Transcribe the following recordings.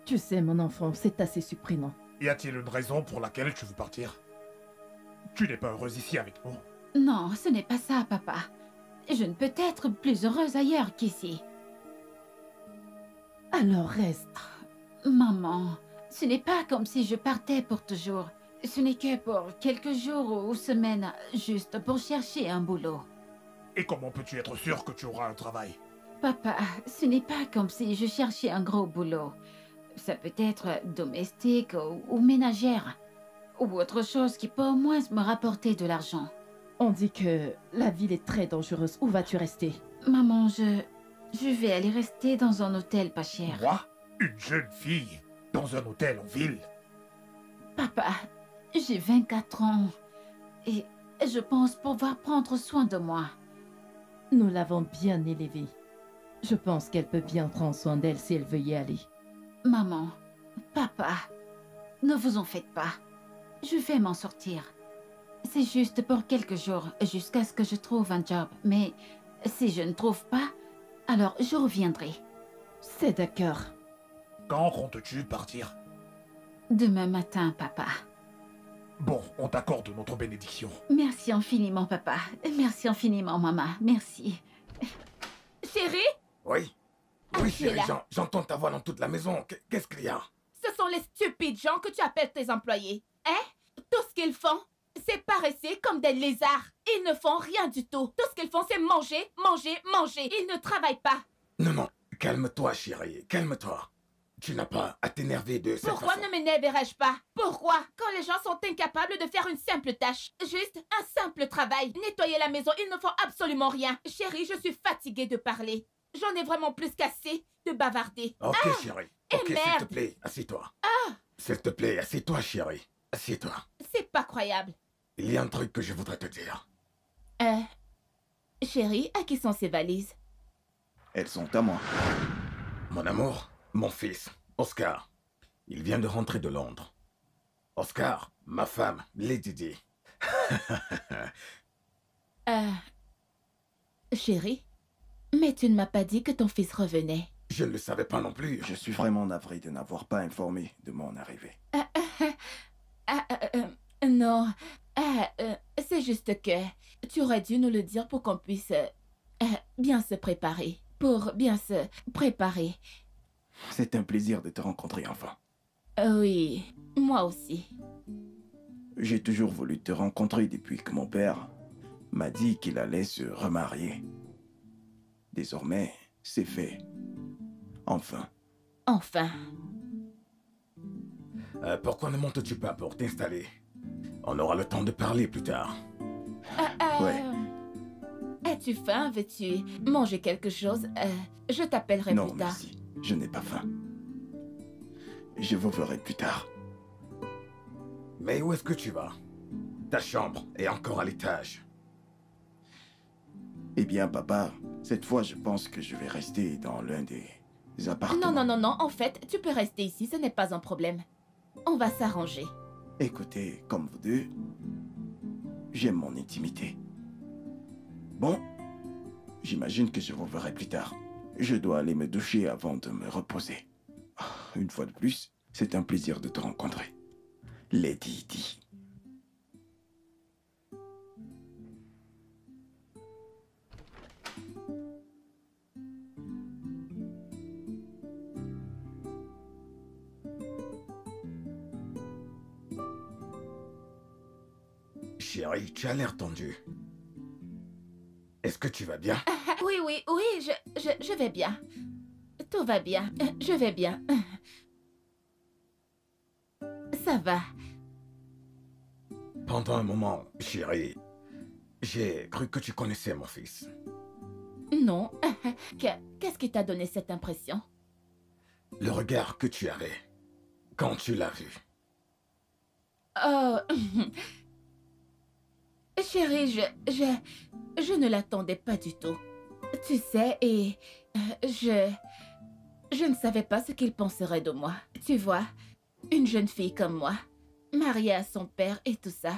Tu sais, mon enfant, c'est assez surprenant. Y a-t-il une raison pour laquelle tu veux partir? Tu n'es pas heureuse ici avec nous? Non, ce n'est pas ça, papa. Je ne peux être plus heureuse ailleurs qu'ici. Alors reste. Maman, ce n'est pas comme si je partais pour toujours. Ce n'est que pour quelques jours ou semaines, juste pour chercher un boulot. Et comment peux-tu être sûr que tu auras un travail? Papa, ce n'est pas comme si je cherchais un gros boulot. Ça peut être domestique ou ménagère. Ou autre chose qui peut au moins me rapporter de l'argent. On dit que la ville est très dangereuse. Où vas-tu rester? Maman, je vais aller rester dans un hôtel pas cher. Moi? Une jeune fille? Dans un hôtel en ville? Papa, j'ai 24 ans. Et je pense pouvoir prendre soin de moi. Nous l'avons bien élevée. Je pense qu'elle peut bien prendre soin d'elle si elle veut y aller. Maman, papa, ne vous en faites pas. Je vais m'en sortir. C'est juste pour quelques jours, jusqu'à ce que je trouve un job. Mais si je ne trouve pas, alors je reviendrai. C'est d'accord. Quand comptes-tu partir? Demain matin, papa. Bon, on t'accorde notre bénédiction. Merci infiniment, papa. Merci infiniment, maman. Merci. Chérie, Oui? Ah, Oui, tu es chérie, là. j'entends ta voix dans toute la maison. Qu'est-ce qu'il y a? ce sont les stupides gens que tu appelles tes employés. Hein? Tout ce qu'ils font, c'est paresser comme des lézards. Ils ne font rien du tout. Tout ce qu'ils font, c'est manger, manger, manger. Ils ne travaillent pas. Non, non, calme-toi, chérie, calme-toi. Tu n'as pas à t'énerver de cette Pourquoi façon. ne m'énerverais-je pas? Pourquoi? Quand les gens sont incapables de faire une simple tâche, juste un simple travail, nettoyer la maison, ils ne font absolument rien. Chérie, je suis fatiguée de parler. J'en ai vraiment plus qu'assez de bavarder. Ok, chérie. et Ok, s'il te merde. plaît, assieds-toi. S'il te plaît, assieds-toi, chérie. Assieds-toi. C'est pas croyable. Il y a un truc que je voudrais te dire. Chérie, à qui sont ces valises? Elles sont à moi. Mon amour, mon fils, Oscar. Il vient de rentrer de Londres. Oscar, ma femme, Lady Di. Chérie, mais tu ne m'as pas dit que ton fils revenait. Je ne le savais pas non plus. Je suis vraiment navré de n'avoir pas informé de mon arrivée. Non, c'est juste que tu aurais dû nous le dire pour qu'on puisse bien se préparer. Pour bien se préparer. C'est un plaisir de te rencontrer enfin. Oui, moi aussi. J'ai toujours voulu te rencontrer depuis que mon père m'a dit qu'il allait se remarier. Désormais, c'est fait. Enfin. Enfin. Pourquoi ne montes-tu pas pour t'installer? On aura le temps de parler plus tard. Ouais. As-tu faim? Veux-tu manger quelque chose? Je t'appellerai Non, plus tard. merci. Je n'ai pas faim. Je vous verrai plus tard. Mais où est-ce que tu vas? Ta chambre est encore à l'étage. Eh bien, papa, cette fois, je pense que je vais rester dans l'un des appartements. Non, non, non, non. En fait, tu peux rester ici. Ce n'est pas un problème. On va s'arranger. Écoutez, comme vous deux, j'aime mon intimité. Bon, j'imagine que je vous verrai plus tard. Je dois aller me doucher avant de me reposer. Une fois de plus, c'est un plaisir de te rencontrer. Lady Di. Chérie, tu as l'air tendu. Est-ce que tu vas bien? Oui, oui, oui, je vais bien. Tout va bien. Je vais bien. Ça va. Pendant un moment, chérie, j'ai cru que tu connaissais mon fils. Non. Qu'est-ce qui t'a donné cette impression? Le regard que tu avais quand tu l'as vu. Oh. Chérie, je ne l'attendais pas du tout. Tu sais, et je ne savais pas ce qu'il penserait de moi. Tu vois, une jeune fille comme moi, mariée à son père et tout ça,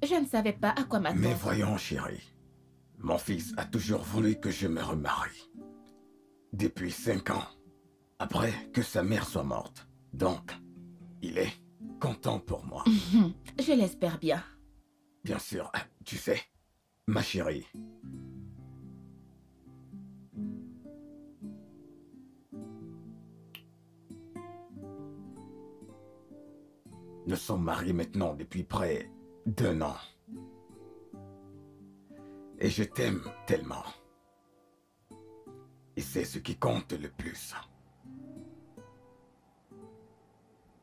je ne savais pas à quoi m'attendre. Mais voyons, chérie, mon fils a toujours voulu que je me remarie. depuis 5 ans, après que sa mère soit morte. Donc, il est content pour moi. Je l'espère bien. Bien sûr, tu sais, ma chérie. Nous sommes mariés maintenant depuis près d'1 an. Et je t'aime tellement. Et c'est ce qui compte le plus.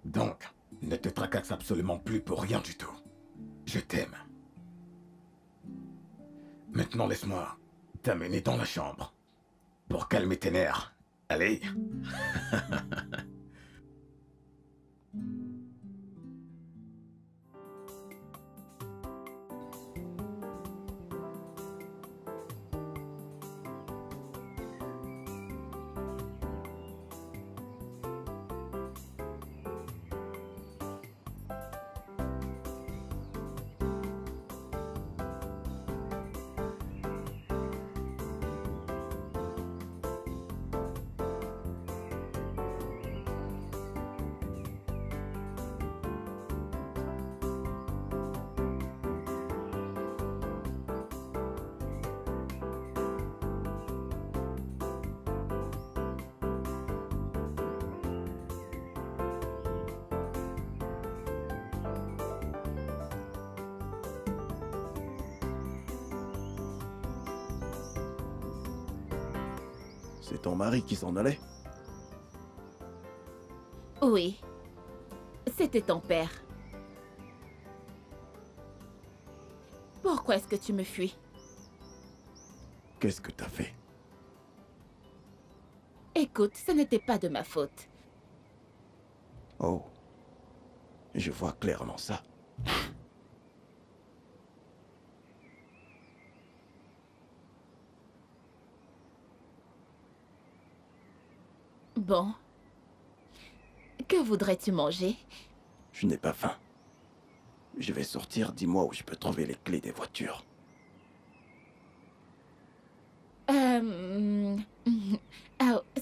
Donc, ne te tracasse absolument plus pour rien du tout. Je t'aime. Maintenant, laisse-moi t'amener dans la chambre. Pour calmer tes nerfs. Allez. C'est ton mari qui s'en allait? Oui. C'était ton père. Pourquoi est-ce que tu me fuis? Qu'est-ce que t'as fait? Écoute, ce n'était pas de ma faute. Oh. Je vois clairement ça. Bon. Que voudrais-tu manger? Je n'ai pas faim. Je vais sortir, dis-moi où je peux trouver les clés des voitures. Ah,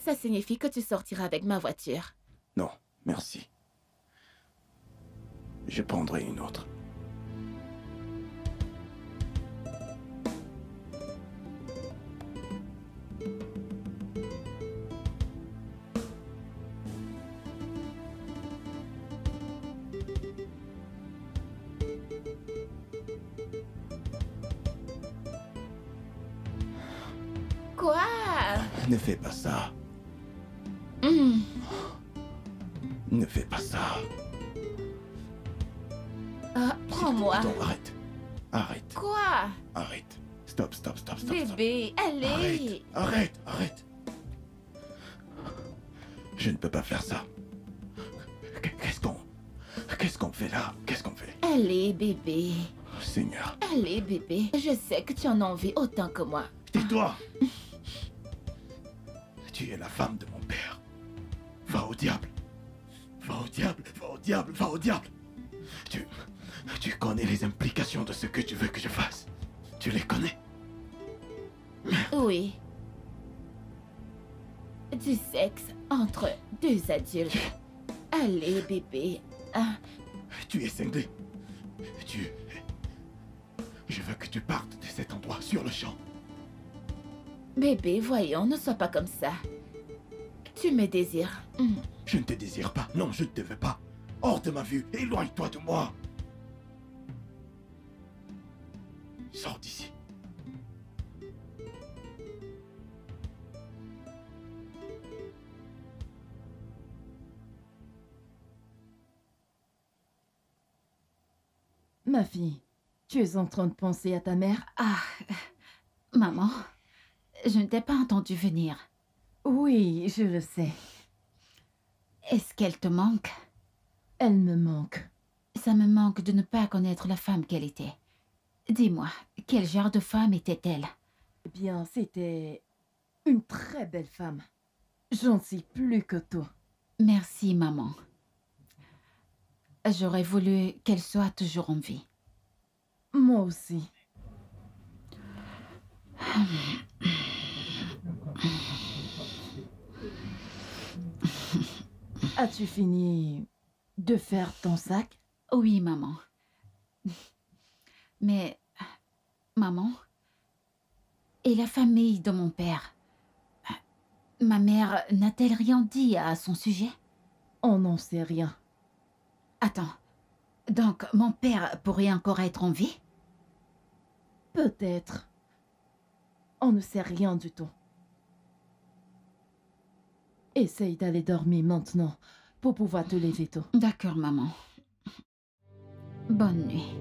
ça signifie que tu sortiras avec ma voiture. Non, merci. Je prendrai une autre. Quoi? Ne fais pas ça. Ne fais pas ça. Prends-moi. Non, arrête. Arrête. Quoi? Arrête. Stop, stop, stop, stop. stop. Bébé, allez. Arrête, arrête, arrête. Je ne peux pas faire ça. Qu'est-ce qu'on fait là? Qu'est-ce qu'on fait? Allez, bébé. Seigneur. Allez, bébé. Je sais que tu en as envie autant que moi. Tais-toi. Tu es la femme de mon père. Va au diable. Va au diable, va au diable, va au diable. Tu connais les implications de ce que tu veux que je fasse. Tu les connais. Oui. Du sexe entre deux adultes. Allez, bébé. Tu es cinglé. Je veux que tu partes de cet endroit sur le champ. Bébé, voyons, ne sois pas comme ça. Tu me désires. Je ne te désire pas. Non, je ne te veux pas. Hors de ma vue. Éloigne-toi de moi. Sors d'ici. Ma fille, tu es en train de penser à ta mère? Maman, je ne t'ai pas entendu venir. Oui, je le sais. Est-ce qu'elle te manque? Elle me manque. Ça me manque de ne pas connaître la femme qu'elle était. Dis-moi, quel genre de femme était-elle? Eh bien, c'était une très belle femme. J'en sais plus que toi. Merci, maman. J'aurais voulu qu'elle soit toujours en vie. Moi aussi. As-tu fini de faire ton sac? Oui, maman. Mais, maman, et la famille de mon père? Ma mère n'a-t-elle rien dit à son sujet? On n'en sait rien. Attends, donc mon père pourrait encore être en vie? Peut-être. On ne sait rien du tout. Essaye d'aller dormir maintenant pour pouvoir te lever tôt. D'accord, maman. Bonne nuit.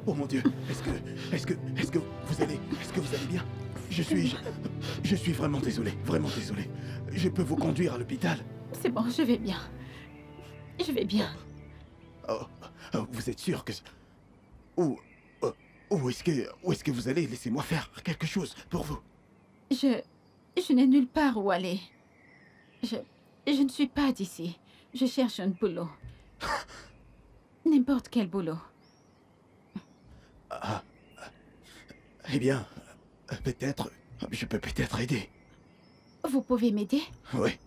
Oh mon Dieu, est-ce que vous allez bien? Je suis vraiment désolé, vraiment désolé. Je peux vous conduire à l'hôpital? C'est bon, je vais bien. Je vais bien. Vous êtes sûr que... Où est-ce que vous allez? Laissez-moi faire quelque chose pour vous. Je n'ai nulle part où aller. Je ne suis pas d'ici. Je cherche un boulot. N'importe quel boulot. Eh bien, peut-être... Je peux peut-être aider. Vous pouvez m'aider? Oui.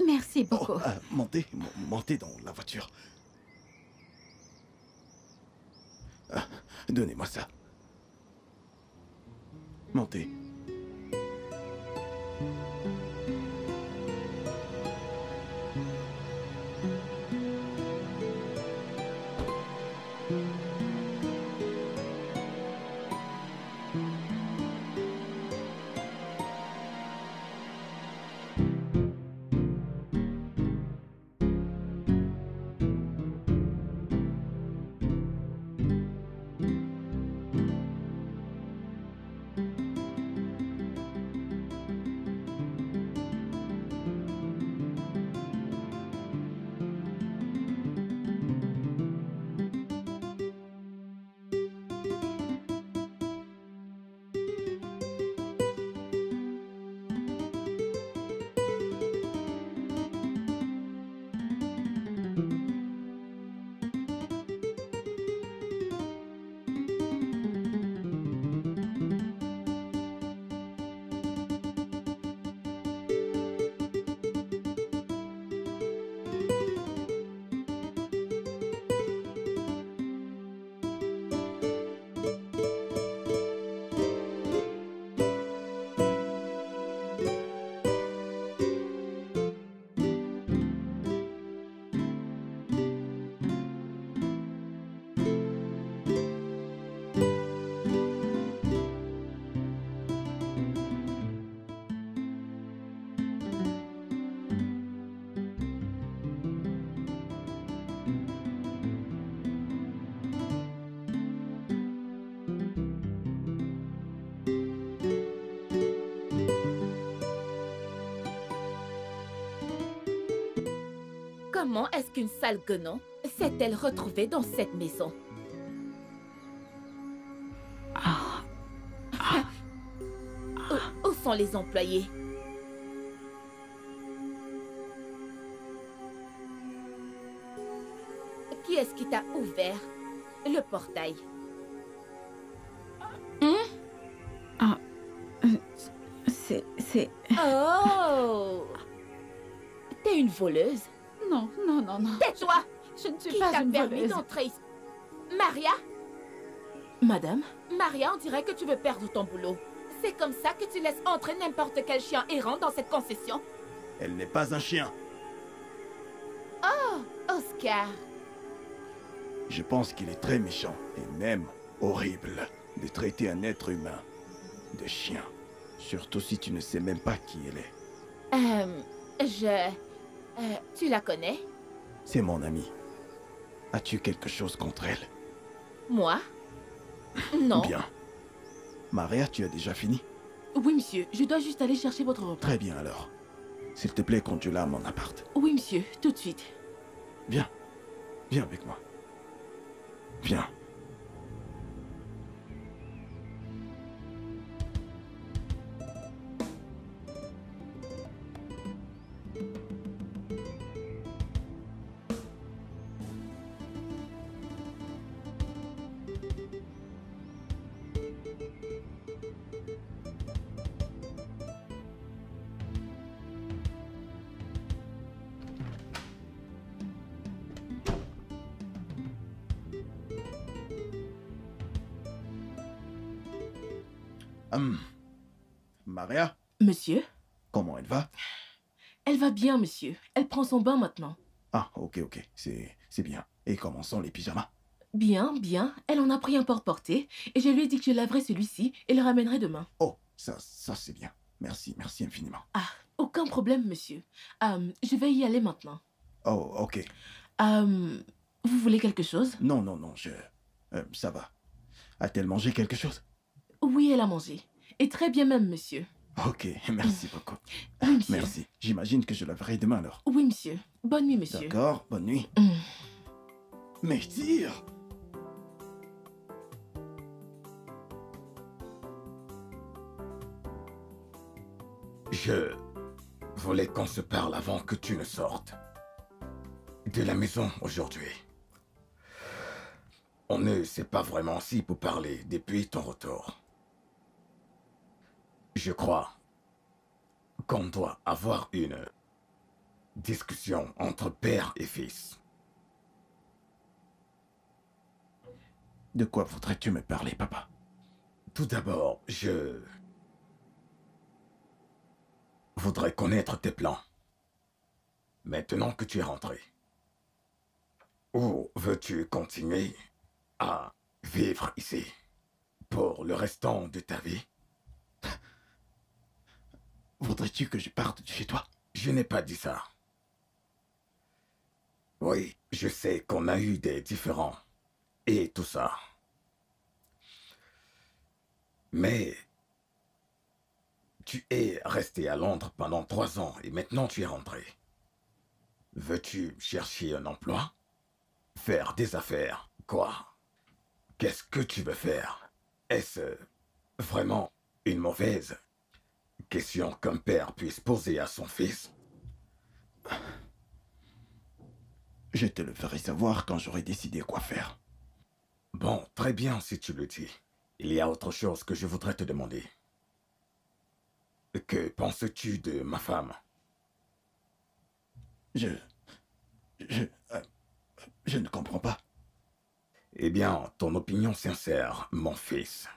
Merci beaucoup. Montez dans la voiture. Donnez-moi ça. Montez. Comment est-ce qu'une sale guenon s'est-elle retrouvée dans cette maison? Où sont les employés? Qui est-ce qui t'a ouvert le portail? C'est... Oh! T'es une voleuse? Non. Tais-toi! Je ne suis Qui pas t'a une permis voleuse. d'entrer ici? Maria? Madame? Maria, on dirait que tu veux perdre ton boulot. C'est comme ça que tu laisses entrer n'importe quel chien errant dans cette concession? Elle n'est pas un chien. Oh, Oscar. Je pense qu'il est très méchant et même horrible de traiter un être humain de chien. Surtout si tu ne sais même pas qui elle est. Tu la connais? C'est mon amie. As-tu quelque chose contre elle? Moi? Non. Bien. Maria, tu as déjà fini? Oui, monsieur. Je dois juste aller chercher votre repas. Très bien alors. S'il te plaît, conduis-la à mon appart. Oui, monsieur. Tout de suite. Viens. Viens avec moi. Viens. Maria, Monsieur? comment elle va? Elle va bien, monsieur. Elle prend son bain maintenant. Ah, ok, c'est bien. Et comment sont les pyjamas? Bien, bien. Elle en a pris un porte-portée et je lui ai dit que je laverais celui-ci et le ramènerai demain. Oh, ça c'est bien. Merci infiniment. Ah, aucun problème, monsieur. Je vais y aller maintenant. Oh, ok. Vous voulez quelque chose? Non, ça va. A-t-elle mangé quelque chose? Oui, elle a mangé. Et très bien même, monsieur. Ok, merci beaucoup. Oui, monsieur. Merci. J'imagine que je la verrai demain alors. Oui, monsieur. Bonne nuit, monsieur. D'accord, bonne nuit. Mais tire! Je voulais qu'on se parle avant que tu ne sortes de la maison aujourd'hui. On ne s'est pas vraiment assis pour parler depuis ton retour. Je crois qu'on doit avoir une discussion entre père et fils. De quoi voudrais-tu me parler, papa? Tout d'abord, je voudrais connaître tes plans. Maintenant que tu es rentré. Ou veux-tu continuer à vivre ici pour le restant de ta vie? Voudrais-tu que je parte de chez toi? Je n'ai pas dit ça. Oui, je sais qu'on a eu des différends et tout ça. Mais tu es resté à Londres pendant 3 ans et maintenant tu es rentré. Veux-tu chercher un emploi? Faire des affaires? Quoi? Qu'est-ce que tu veux faire? Est-ce vraiment une mauvaise question qu'un père puisse poser à son fils? Je te le ferai savoir quand j'aurai décidé quoi faire. Bon, très bien si tu le dis. Il y a autre chose que je voudrais te demander. Que penses-tu de ma femme? Je ne comprends pas. Eh bien, ton opinion sincère, mon fils.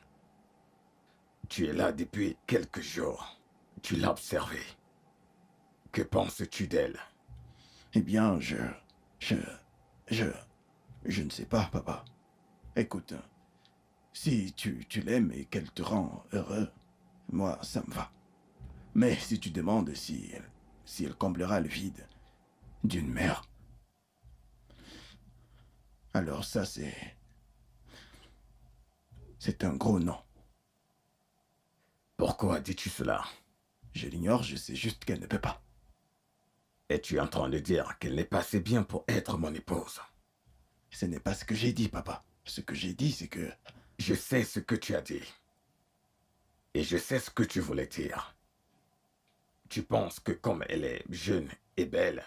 Tu es là depuis quelques jours. Tu l'as observée. Que penses-tu d'elle? Eh bien, je ne sais pas, papa. Écoute, si tu l'aimes et qu'elle te rend heureux, moi, ça me va. Mais si tu demandes si elle comblera le vide d'une mère, alors ça, c'est un gros non. Pourquoi dis-tu cela? Je l'ignore, je sais juste qu'elle ne peut pas. Es-tu en train de dire qu'elle n'est pas assez bien pour être mon épouse? Ce n'est pas ce que j'ai dit, papa. Ce que j'ai dit, c'est que... Je sais ce que tu as dit. Et je sais ce que tu voulais dire. Tu penses que comme elle est jeune et belle,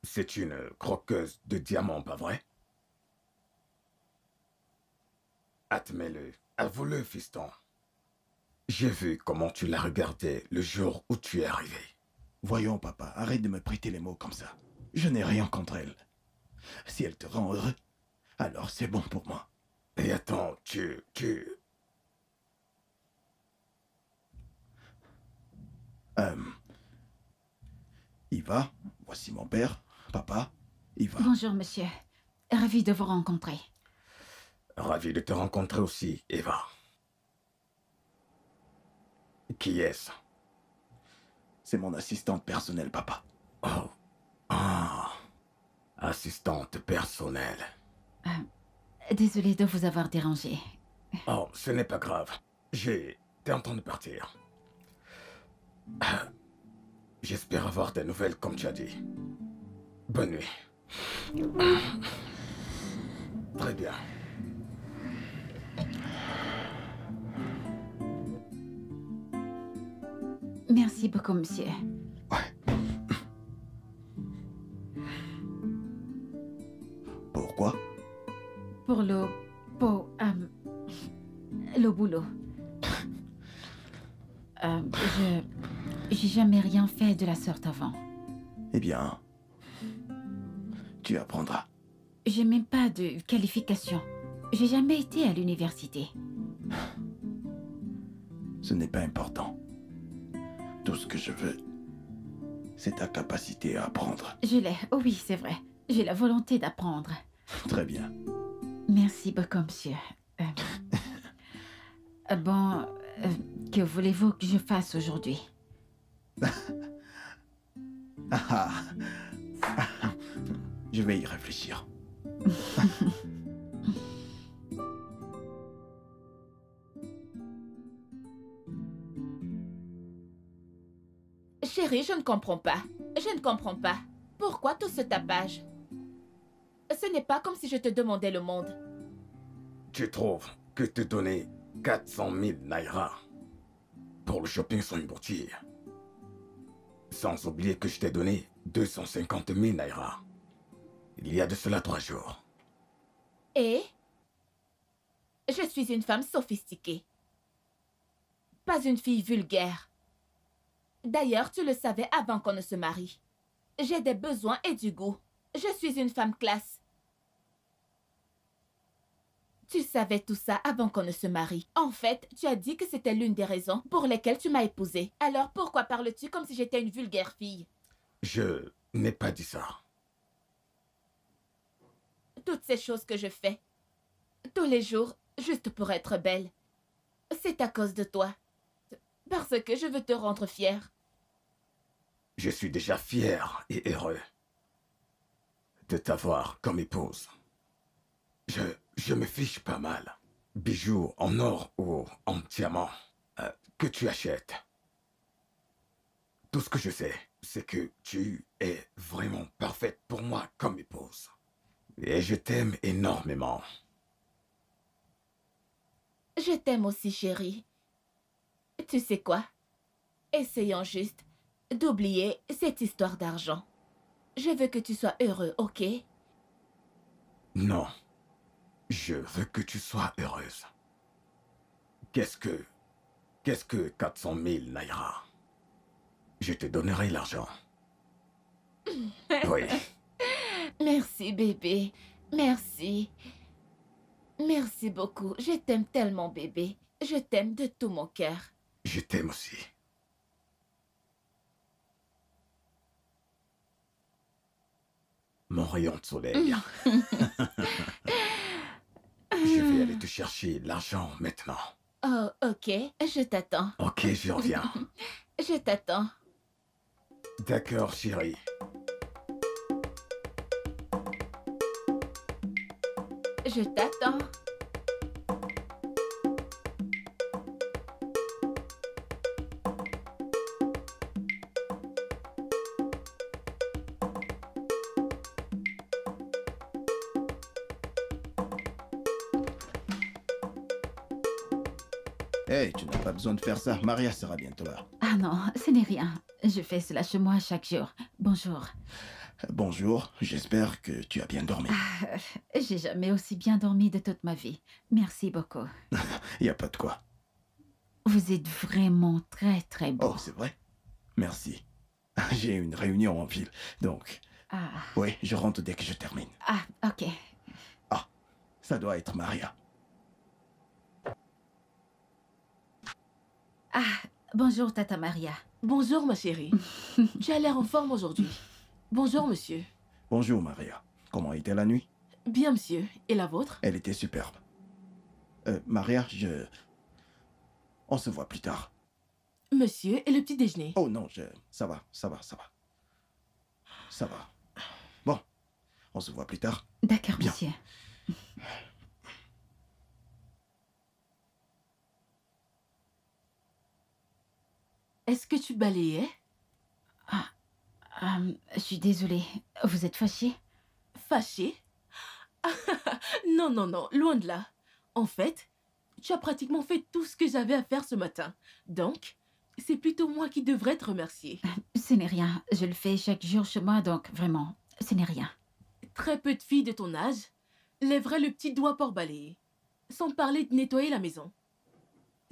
c'est une croqueuse de diamants, pas vrai? Admets-le, avoue-le, fiston. J'ai vu comment tu la regardais le jour où tu es arrivé. Voyons, papa, arrête de me prêter les mots comme ça. Je n'ai rien contre elle. Si elle te rend heureux, alors c'est bon pour moi. Et attends, Eva, voici mon père, papa, Eva. Bonjour, monsieur. Ravi de vous rencontrer. Ravi de te rencontrer aussi, Eva. Qui est-ce? C'est mon assistante personnelle, papa. Oh. Ah. Assistante personnelle. Désolée de vous avoir dérangé. Oh, ce n'est pas grave. J'étais en train de partir. J'espère avoir des nouvelles comme tu as dit. Bonne nuit. Très bien. Merci beaucoup, monsieur. Ouais. Pourquoi? Pour le boulot. J'ai jamais rien fait de la sorte avant. Eh bien, tu apprendras. J'ai même pas de qualification. J'ai jamais été à l'université. Ce n'est pas important. Tout ce que je veux, c'est ta capacité à apprendre. Je l'ai. Oh oui, c'est vrai. J'ai la volonté d'apprendre. Très bien. Merci beaucoup, monsieur. Bon, que voulez-vous que je fasse aujourd'hui? Je vais y réfléchir. Chérie, je ne comprends pas. Je ne comprends pas. Pourquoi tout ce tapage? Ce n'est pas comme si je te demandais le monde. Tu trouves que te donner 400 000 naira pour le shopping sans une bourtière, sans oublier que je t'ai donné 250 000 naira il y a de cela 3 jours. Et je suis une femme sophistiquée. Pas une fille vulgaire. D'ailleurs, tu le savais avant qu'on ne se marie. J'ai des besoins et du goût. Je suis une femme classe. Tu savais tout ça avant qu'on ne se marie. En fait, tu as dit que c'était l'une des raisons pour lesquelles tu m'as épousée. Alors pourquoi parles-tu comme si j'étais une vulgaire fille? Je n'ai pas dit ça. Toutes ces choses que je fais, tous les jours, juste pour être belle, c'est à cause de toi. Parce que je veux te rendre fière. Je suis déjà fier et heureux de t'avoir comme épouse. Je me fiche pas mal. Bijoux en or ou en diamant que tu achètes. Tout ce que je sais, c'est que tu es vraiment parfaite pour moi comme épouse. Et je t'aime énormément. Je t'aime aussi, chérie. Tu sais quoi? Essayons juste d'oublier cette histoire d'argent. Je veux que tu sois heureux, ok? Non. Je veux que tu sois heureuse. Qu'est-ce que 400 000 naira? Je te donnerai l'argent. Oui. Merci, bébé. Merci. Merci beaucoup. Je t'aime tellement, bébé. Je t'aime de tout mon cœur. Je t'aime aussi. Mon rayon de soleil. Je vais aller te chercher l'argent maintenant. Oh, ok. Je t'attends. Ok, je reviens. Je t'attends. D'accord, chérie. Je t'attends. Hey, tu n'as pas besoin de faire ça. Maria sera bientôt là. Ah non, ce n'est rien. Je fais cela chez moi chaque jour. Bonjour. Bonjour, j'espère que tu as bien dormi. J'ai jamais aussi bien dormi de toute ma vie. Merci beaucoup. Il n'y a pas de quoi. Vous êtes vraiment très très beau. Oh, c'est vrai? Merci. J'ai une réunion en ville, donc... Ah, Oui, je rentre dès que je termine. ok. Ah, ça doit être Maria. Bonjour, Tata Maria. Bonjour, ma chérie. Tu as l'air en forme aujourd'hui. Bonjour, monsieur. Bonjour, Maria. Comment était la nuit? Bien, monsieur. Et la vôtre? Elle était superbe. Maria, on se voit plus tard. Monsieur, et le petit déjeuner? Oh non, ça va. Ça va. Bon, on se voit plus tard. D'accord, Bien. monsieur. Est-ce que tu balayais? Je suis désolée. Vous êtes fâché? Fâché? Non, non, non, loin de là. En fait, tu as pratiquement fait tout ce que j'avais à faire ce matin. Donc, c'est plutôt moi qui devrais te remercier. Ce n'est rien. Je le fais chaque jour chez moi, donc vraiment, ce n'est rien. Très peu de filles de ton âge lèveraient le petit doigt pour balayer, sans parler de nettoyer la maison.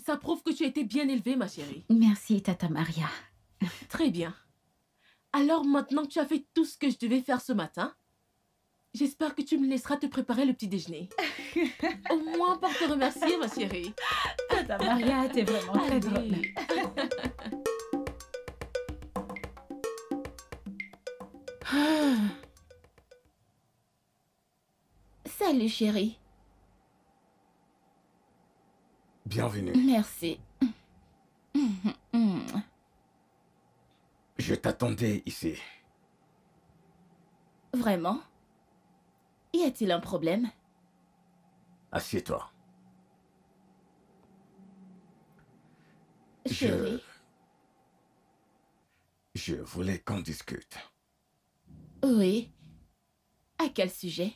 Ça prouve que tu as été bien élevée, ma chérie. Merci, Tata Maria. Très bien. Alors maintenant que tu as fait tout ce que je devais faire ce matin, j'espère que tu me laisseras te préparer le petit déjeuner. Au moins pour te remercier, ma chérie. Tata Maria, t'es vraiment très drôle. Allez. Salut, chérie. Bienvenue. Merci. Je t'attendais ici. Vraiment? Y a-t-il un problème? Assieds-toi. Chérie. Je voulais qu'on discute. Oui. À quel sujet?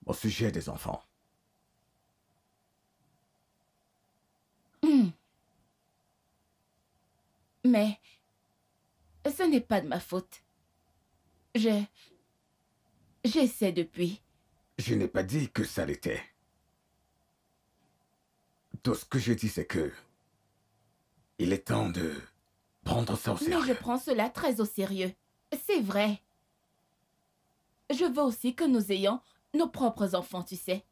Au sujet des enfants. Mais ce n'est pas de ma faute. J'essaie depuis. Je n'ai pas dit que ça l'était. Tout ce que je dis, c'est que... il est temps de prendre ça au Mais je sérieux. prends cela très au sérieux. C'est vrai. Je veux aussi que nous ayons nos propres enfants, tu sais.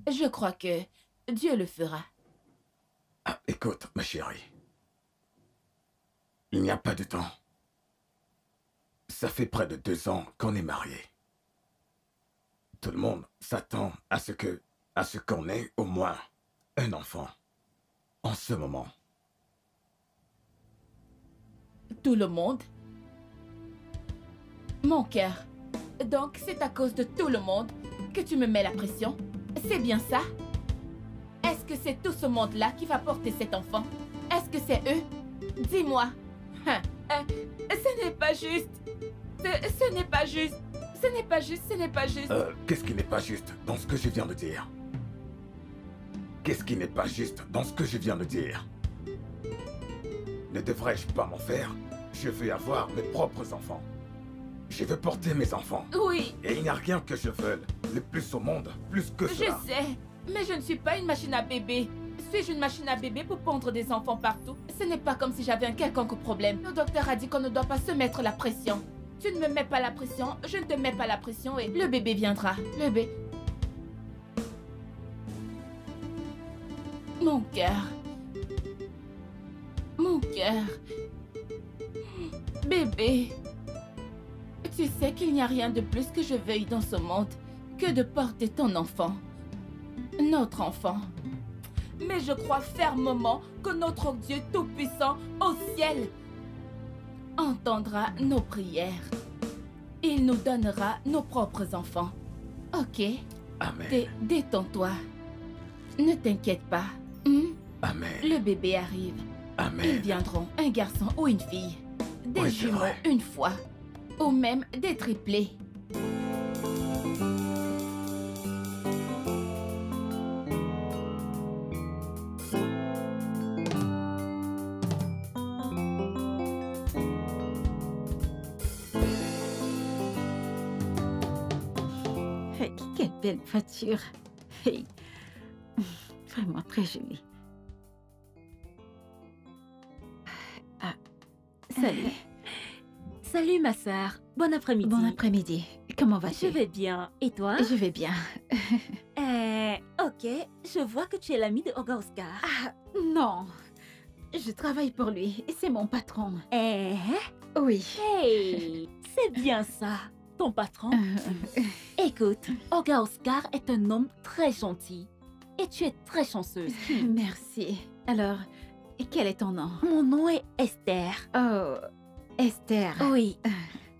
Je crois que Dieu le fera. Ah, écoute, ma chérie. Il n'y a pas de temps. Ça fait près de 2 ans qu'on est mariés. Tout le monde s'attend à ce qu'on ait au moins un enfant. En ce moment. Tout le monde? Mon cœur. Donc, c'est à cause de tout le monde que tu me mets la pression? C'est bien ça? Est-ce que c'est tout ce monde-là qui va porter cet enfant? Est-ce que c'est eux? Dis-moi. Ce n'est pas juste. Ce n'est pas juste. Ce n'est pas juste, ce n'est pas juste. Qu'est-ce qui n'est pas juste dans ce que je viens de dire? Qu'est-ce qui n'est pas juste dans ce que je viens de dire? Ne devrais-je pas m'en faire? Je veux avoir mes propres enfants. Je veux porter mes enfants. Oui, Et il n'y a rien que je veuille le plus au monde, plus que je cela. sais. Mais je ne suis pas une machine à bébé. Suis-je une machine à bébé pour pondre des enfants partout? Ce n'est pas comme si j'avais un quelconque problème. Le docteur a dit qu'on ne doit pas se mettre la pression. Tu ne me mets pas la pression, je ne te mets pas la pression et le bébé viendra. Le bébé. Mon cœur. Mon cœur. Bébé. Tu sais qu'il n'y a rien de plus que je veuille dans ce monde que de porter ton enfant. Notre enfant. Mais je crois fermement que notre Dieu Tout-Puissant au ciel entendra nos prières. Il nous donnera nos propres enfants. Ok? Amen. Détends-toi. Ne t'inquiète pas. Amen. Le bébé arrive. Ils Amen. viendront, un garçon ou une fille. Des Oui, c'est jumeaux vrai. une fois. Ou même des triplés. Hey, quelle belle voiture. Hey. Vraiment très jolie. Salut. Salut ma sœur, bon après-midi. Bon après-midi. Comment Je vas-tu? vais bien, et toi? Je vais bien. Ok, je vois que tu es l'ami de Oga Oscar. Ah, non. Je travaille pour lui. C'est mon patron. Oui. Hey, c'est bien ça, ton patron. Écoute, Oga Oscar est un homme très gentil et tu es très chanceuse. Merci. Alors, quel est ton nom? Mon nom est Esther. Oh, Esther. Oui.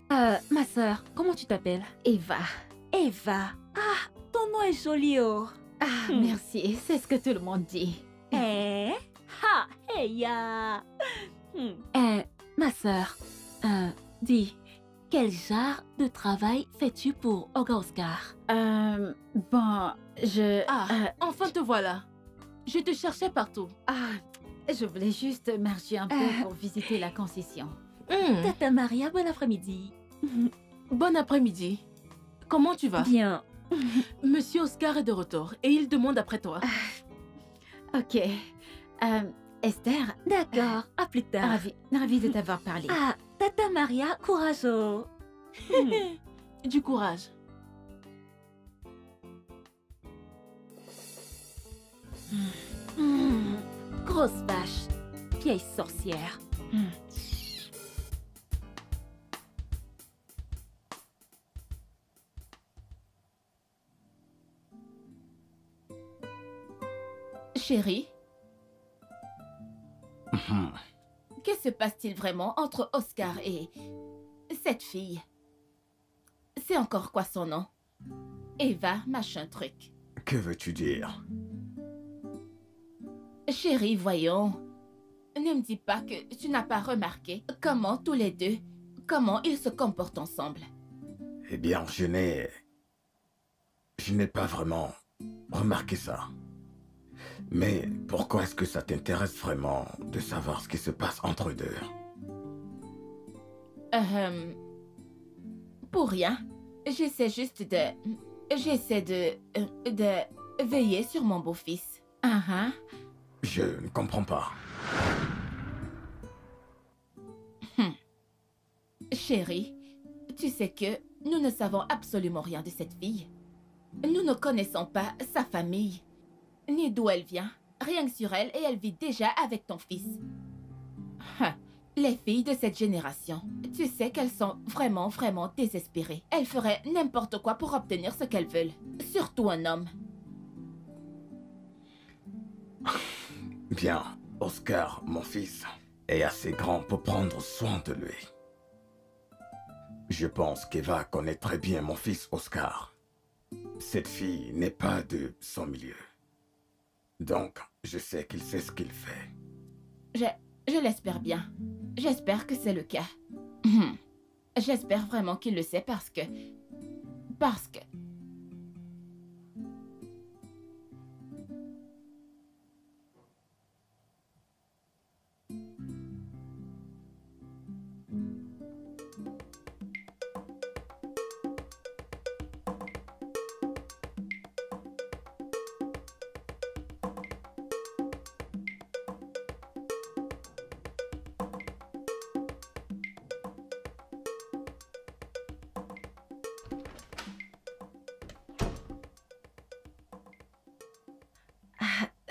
Ma sœur, comment tu t'appelles? Eva. Eva. Ah, ton nom est joli, oh. Ah, merci. C'est ce que tout le monde dit. Ha, hey ya. Ma sœur, dis, quel genre de travail fais-tu pour Oga Oscar? Bon, Enfin te voilà. Je te cherchais partout. je voulais juste marcher un peu pour visiter la concession. Tata Maria, bon après-midi. Bon après-midi. Comment tu vas? Bien. Monsieur Oscar est de retour et il demande après toi. Ok. Esther, D'accord, à plus tard. ravie de t'avoir parlé. Ah, Tata Maria, courageux. Du courage. Grosse vache, vieille sorcière. Chérie, que se passe-t-il vraiment entre Oscar et cette fille? C'est encore quoi son nom? Eva, machin truc. Que veux-tu dire? Chérie, voyons. Ne me dis pas que tu n'as pas remarqué comment tous les deux, comment ils se comportent ensemble. Eh bien, je n'ai pas vraiment remarqué ça. Mais pourquoi est-ce que ça t'intéresse vraiment de savoir ce qui se passe entre eux deux? Pour rien. J'essaie juste de... J'essaie de veiller sur mon beau-fils. Je ne comprends pas. Chérie, tu sais que nous ne savons absolument rien de cette fille. Nous ne connaissons pas sa famille, ni d'où elle vient. Rien que sur elle, et elle vit déjà avec ton fils. Les filles de cette génération, tu sais qu'elles sont vraiment, vraiment désespérées. Elles feraient n'importe quoi pour obtenir ce qu'elles veulent. Surtout un homme. Bien, Oscar, mon fils, est assez grand pour prendre soin de lui. Je pense qu'Eva connaît très bien mon fils Oscar. Cette fille n'est pas de son milieu. Donc, je sais qu'il sait ce qu'il fait. Je l'espère bien. J'espère que c'est le cas. J'espère vraiment qu'il le sait parce que...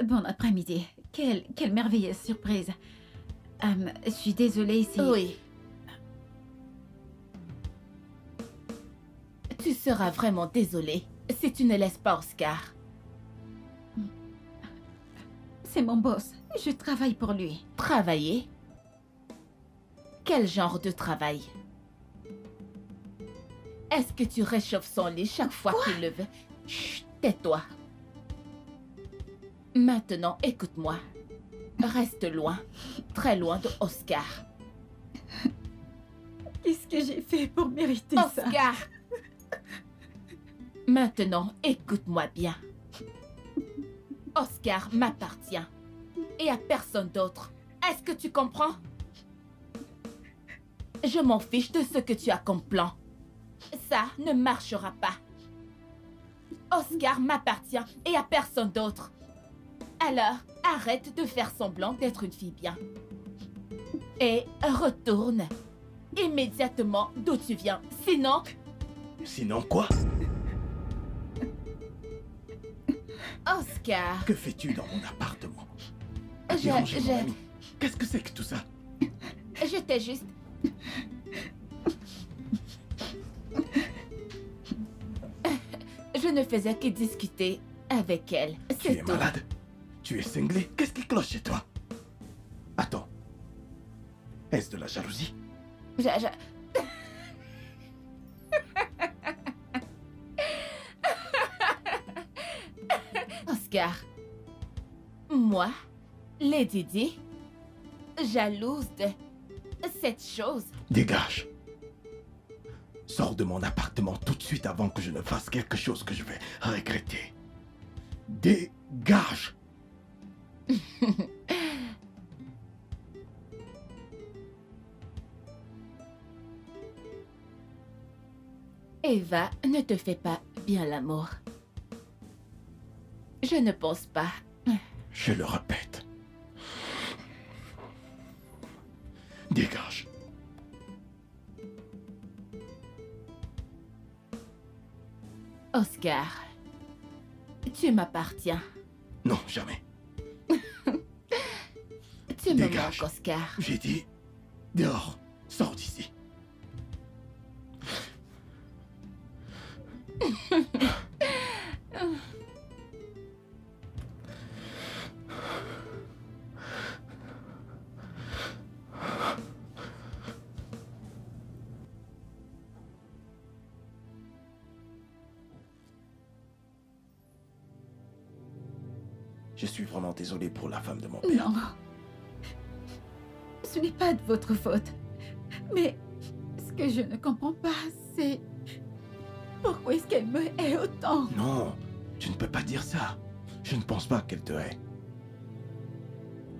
Bon après-midi. Quelle merveilleuse surprise. Je suis désolée si... Oui. Tu seras vraiment désolée si tu ne laisses pas Oscar. C'est mon boss. Je travaille pour lui. Travailler? Quel genre de travail? Est-ce que tu réchauffes son lit chaque fois qu'il le veut? Chut, tais-toi. Maintenant, écoute-moi. Reste loin, très loin de Oscar. Qu'est-ce que j'ai fait pour mériter ça? Oscar! Maintenant, écoute-moi bien. Oscar m'appartient. Et à personne d'autre. Est-ce que tu comprends? Je m'en fiche de ce que tu as comme plan. Ça ne marchera pas. Oscar m'appartient et à personne d'autre. Alors, arrête de faire semblant d'être une fille bien. Et retourne immédiatement d'où tu viens. Sinon... Sinon quoi? Oscar... Que fais-tu dans mon appartement? Je- Déranger mon je- ami. Qu'est-ce que c'est que tout ça? J'étais juste... Je ne faisais que discuter avec elle. Tu C'est es tout. malade? Tu es cinglé? Qu'est-ce qui cloche chez toi? Attends. Est-ce de la jalousie? Oscar, moi, Lady Di, jalouse de cette chose. Dégage. Sors de mon appartement tout de suite avant que je ne fasse quelque chose que je vais regretter. Dégage. Eva ne te fait pas bien l'amour. Je ne pense pas. Je le répète. Dégage. Oscar, tu m'appartiens. Non, jamais. Tu me Dégage. manques, Oscar. J'ai dit, dehors, sors d'ici. Je suis vraiment désolé pour la femme de mon père. Non. Ce n'est pas de votre faute. Mais ce que je ne comprends pas, c'est... Pourquoi est-ce qu'elle me hait autant? Non, tu ne peux pas dire ça. Je ne pense pas qu'elle te hait.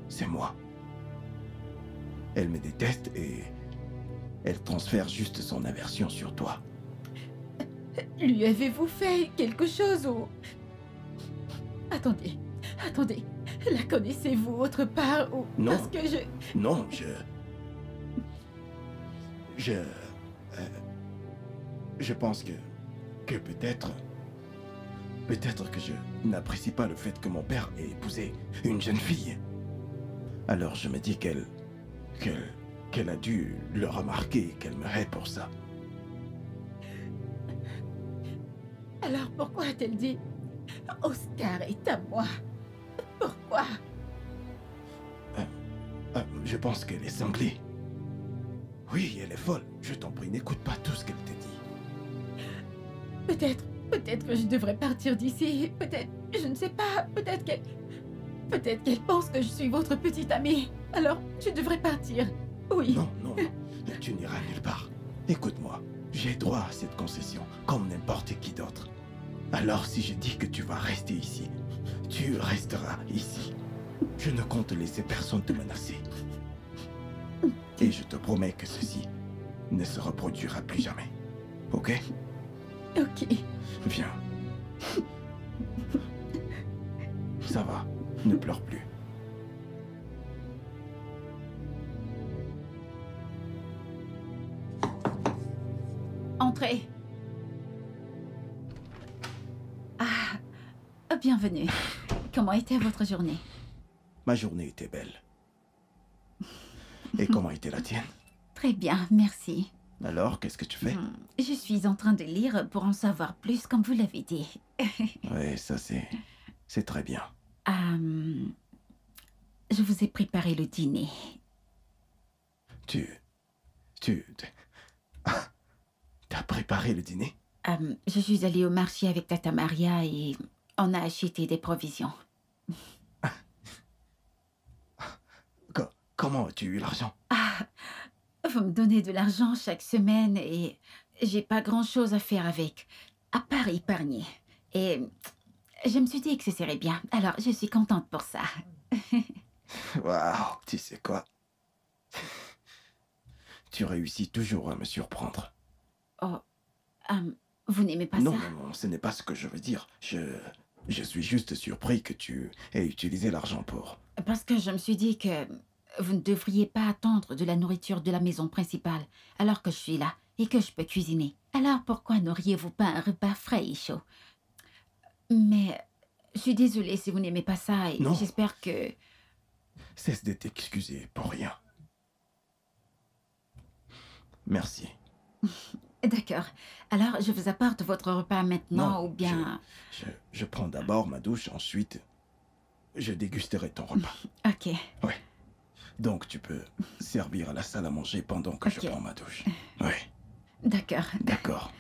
C'est moi. Elle me déteste et elle transfère juste son aversion sur toi. Lui avez-vous fait quelque chose ou... Attendez, attendez. La connaissez-vous autre part ou... Non. Parce que je... Non, je pense que peut-être que je n'apprécie pas le fait que mon père ait épousé une jeune fille. Alors je me dis qu'elle a dû le remarquer et qu'elle me hait pour ça. Alors pourquoi a-t-elle dit... Oscar est à moi? Pourquoi? Je pense qu'elle est cinglée. Oui, elle est folle. Je t'en prie, n'écoute pas tout ce qu'elle te dit. Peut-être que je devrais partir d'ici. Peut-être, je ne sais pas. Peut-être qu'elle pense que je suis votre petite amie. Alors, je devrais partir. Oui. Non, non, tu n'iras nulle part. Écoute-moi, j'ai droit à cette concession, comme n'importe qui d'autre. Alors si je dis que tu vas rester ici, tu resteras ici. Je ne compte laisser personne te menacer. Et je te promets que ceci ne se reproduira plus jamais. Ok? Ok. Viens. Ça va, ne pleure plus. Entrez. Ah, bienvenue. Comment était votre journée? Ma journée était belle. Et comment était la tienne? Très bien, merci. Alors, qu'est-ce que tu fais? Je suis en train de lire pour en savoir plus, comme vous l'avez dit. Oui, ça c'est très bien. Je vous ai préparé le dîner. T'as préparé le dîner? Je suis allée au marché avec Tata Maria et on a acheté des provisions. Comment as-tu eu l'argent? Vous me donnez de l'argent chaque semaine et j'ai pas grand-chose à faire avec, à part épargner. Et je me suis dit que ce serait bien, alors je suis contente pour ça. Waouh, tu sais quoi? Tu réussis toujours à me surprendre. Oh, vous n'aimez pas Non, ça? non, non, ce n'est pas ce que je veux dire. Je suis juste surpris que tu aies utilisé l'argent pour... Parce que je me suis dit que vous ne devriez pas attendre de la nourriture de la maison principale alors que je suis là et que je peux cuisiner. Alors pourquoi n'auriez-vous pas un repas frais et chaud? Mais je suis désolée si vous n'aimez pas ça et Non. j'espère que... Cesse de t'excuser pour rien. Merci. D'accord. Alors je vous apporte votre repas maintenant Non, ou bien... Je prends d'abord ma douche, ensuite je dégusterai ton repas. Ok. Ouais. Donc tu peux servir à la salle à manger pendant que Ok. je prends ma douche. Oui, D'accord. d'accord.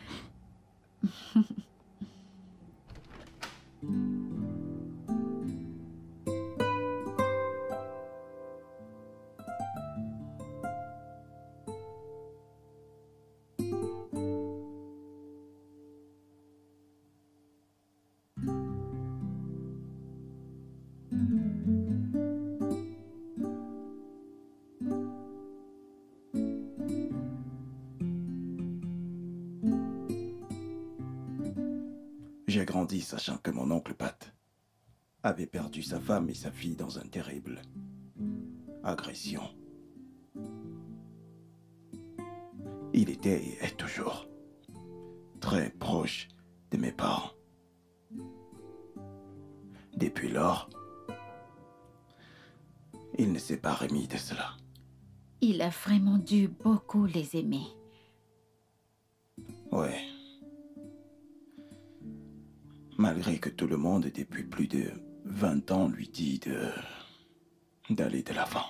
J'ai grandi sachant que mon oncle Pat avait perdu sa femme et sa fille dans une terrible agression. Il était et est toujours très proche de mes parents. Depuis lors, Il ne s'est pas remis de cela. Il a vraiment dû beaucoup les aimer. Ouais. Malgré que tout le monde, depuis plus de 20 ans, lui dit d'aller de l'avant.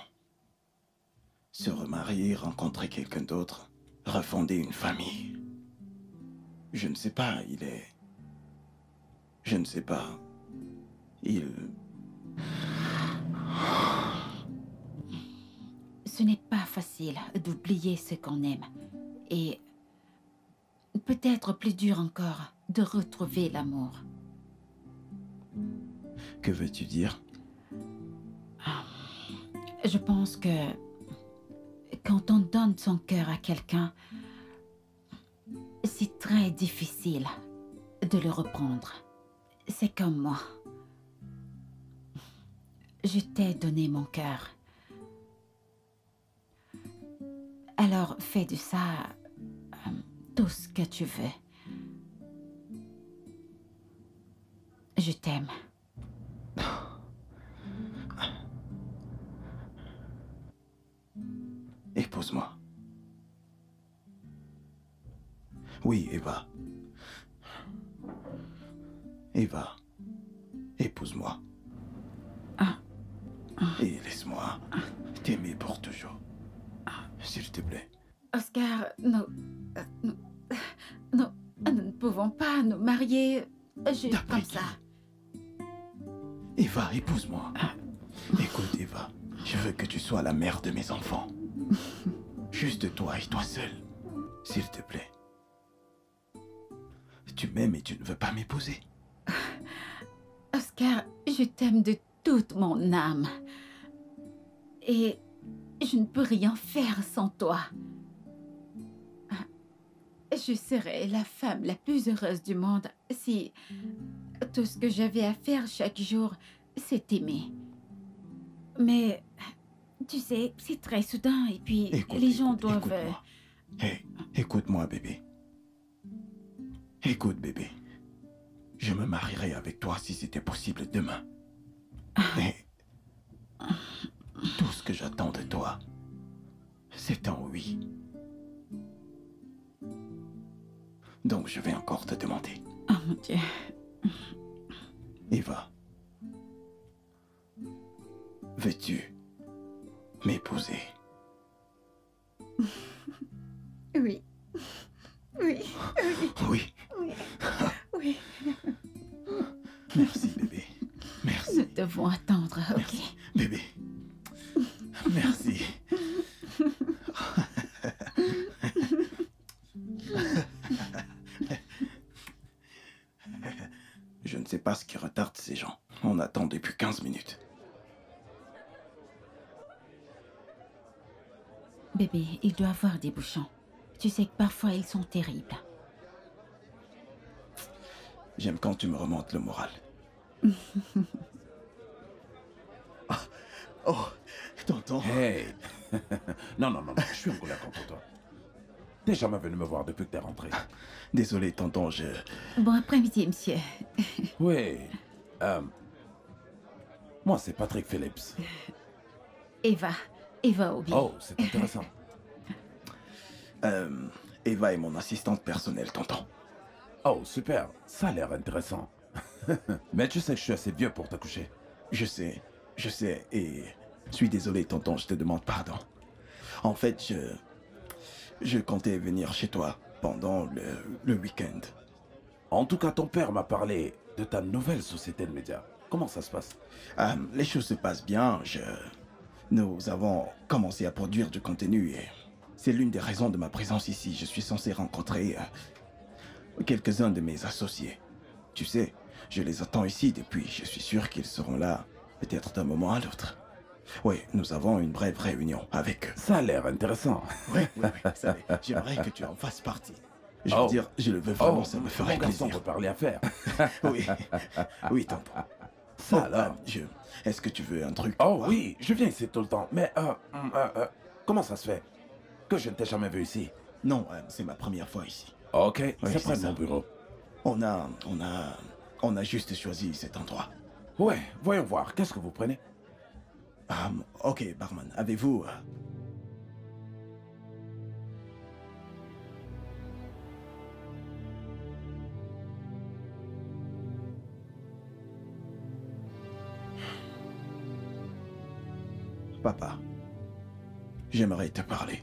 Se remarier, rencontrer quelqu'un d'autre, refonder une famille. Je ne sais pas, il est... Je ne sais pas. Il... Ce n'est pas facile d'oublier ce qu'on aime. Et peut-être plus dur encore de retrouver l'amour. Que veux-tu dire? Je pense que quand on donne son cœur à quelqu'un, c'est très difficile de le reprendre. C'est comme moi. Je t'ai donné mon cœur. Alors fais de ça tout ce que tu veux. Je t'aime. Épouse-moi. Oui, Eva. Eva, épouse-moi. Et laisse-moi t'aimer pour toujours. S'il te plaît. Oscar, nous ne pouvons pas nous marier juste D'après comme ça. Eva, épouse-moi. Écoute, Eva, je veux que tu sois la mère de mes enfants. Juste toi et toi seul. S'il te plaît. Tu m'aimes et tu ne veux pas m'épouser. Oscar, je t'aime de toute mon âme. Et je ne peux rien faire sans toi. Je serais la femme la plus heureuse du monde si tout ce que j'avais à faire chaque jour, c'est aimer. Mais, tu sais, c'est très soudain et puis les gens doivent... Écoute-moi. Hey, écoute-moi, bébé. Écoute, bébé. Je me marierai avec toi si c'était possible demain. Mais tout ce que j'attends de toi, c'est un oui. Donc je vais encore te demander. Oh mon Dieu. Eva, veux-tu m'épouser? Oui. Oui. Oui. Oui. Oui. Merci, bébé. Merci. Nous devons attendre, ok? Bébé. Merci. Je ne sais pas ce qui retarde ces gens. On attend depuis 15 minutes. Bébé, il doit avoir des bouchons. Tu sais que parfois ils sont terribles. J'aime quand tu me remontes le moral. Ah, oh, tonton. Hey. Non, je suis en colère contre toi. T'es jamais venu me voir depuis que t'es rentré. Désolé, tonton, Bon après-midi, monsieur. Oui. Moi, c'est Patrick Phillips. Eva Obi. Oh, c'est intéressant. Eva est mon assistante personnelle, tonton. Oh, super. Ça a l'air intéressant. Mais tu sais que je suis assez vieux pour t'accoucher. Je sais, et je suis désolé, tonton, je te demande pardon. En fait, je comptais venir chez toi pendant le week-end. En tout cas, ton père m'a parlé de ta nouvelle société de médias. Comment ça se passe? Les choses se passent bien. Nous avons commencé à produire du contenu et c'est l'une des raisons de ma présence ici. Je suis censé rencontrer quelques-uns de mes associés. Tu sais, je les attends ici depuis. Je suis sûr qu'ils seront là, peut-être d'un moment à l'autre. Oui, nous avons une brève réunion avec eux. Ça a l'air intéressant. Oui, j'aimerais que tu en fasses partie. Je veux dire, je le veux vraiment, ça me ferait plaisir. On plaisir. peut parler affaires. Oui, tonton. Ça alors. Est-ce que tu veux un truc? Oh oui, je viens ici tout le temps. Mais comment ça se fait que je ne t'ai jamais vu ici? Non, c'est ma première fois ici. Ok, Oui, c'est près de ça. mon bureau. On a juste choisi cet endroit. Ouais, voyons voir. Qu'est-ce que vous prenez? Ok, barman, avez-vous... Papa, j'aimerais te parler.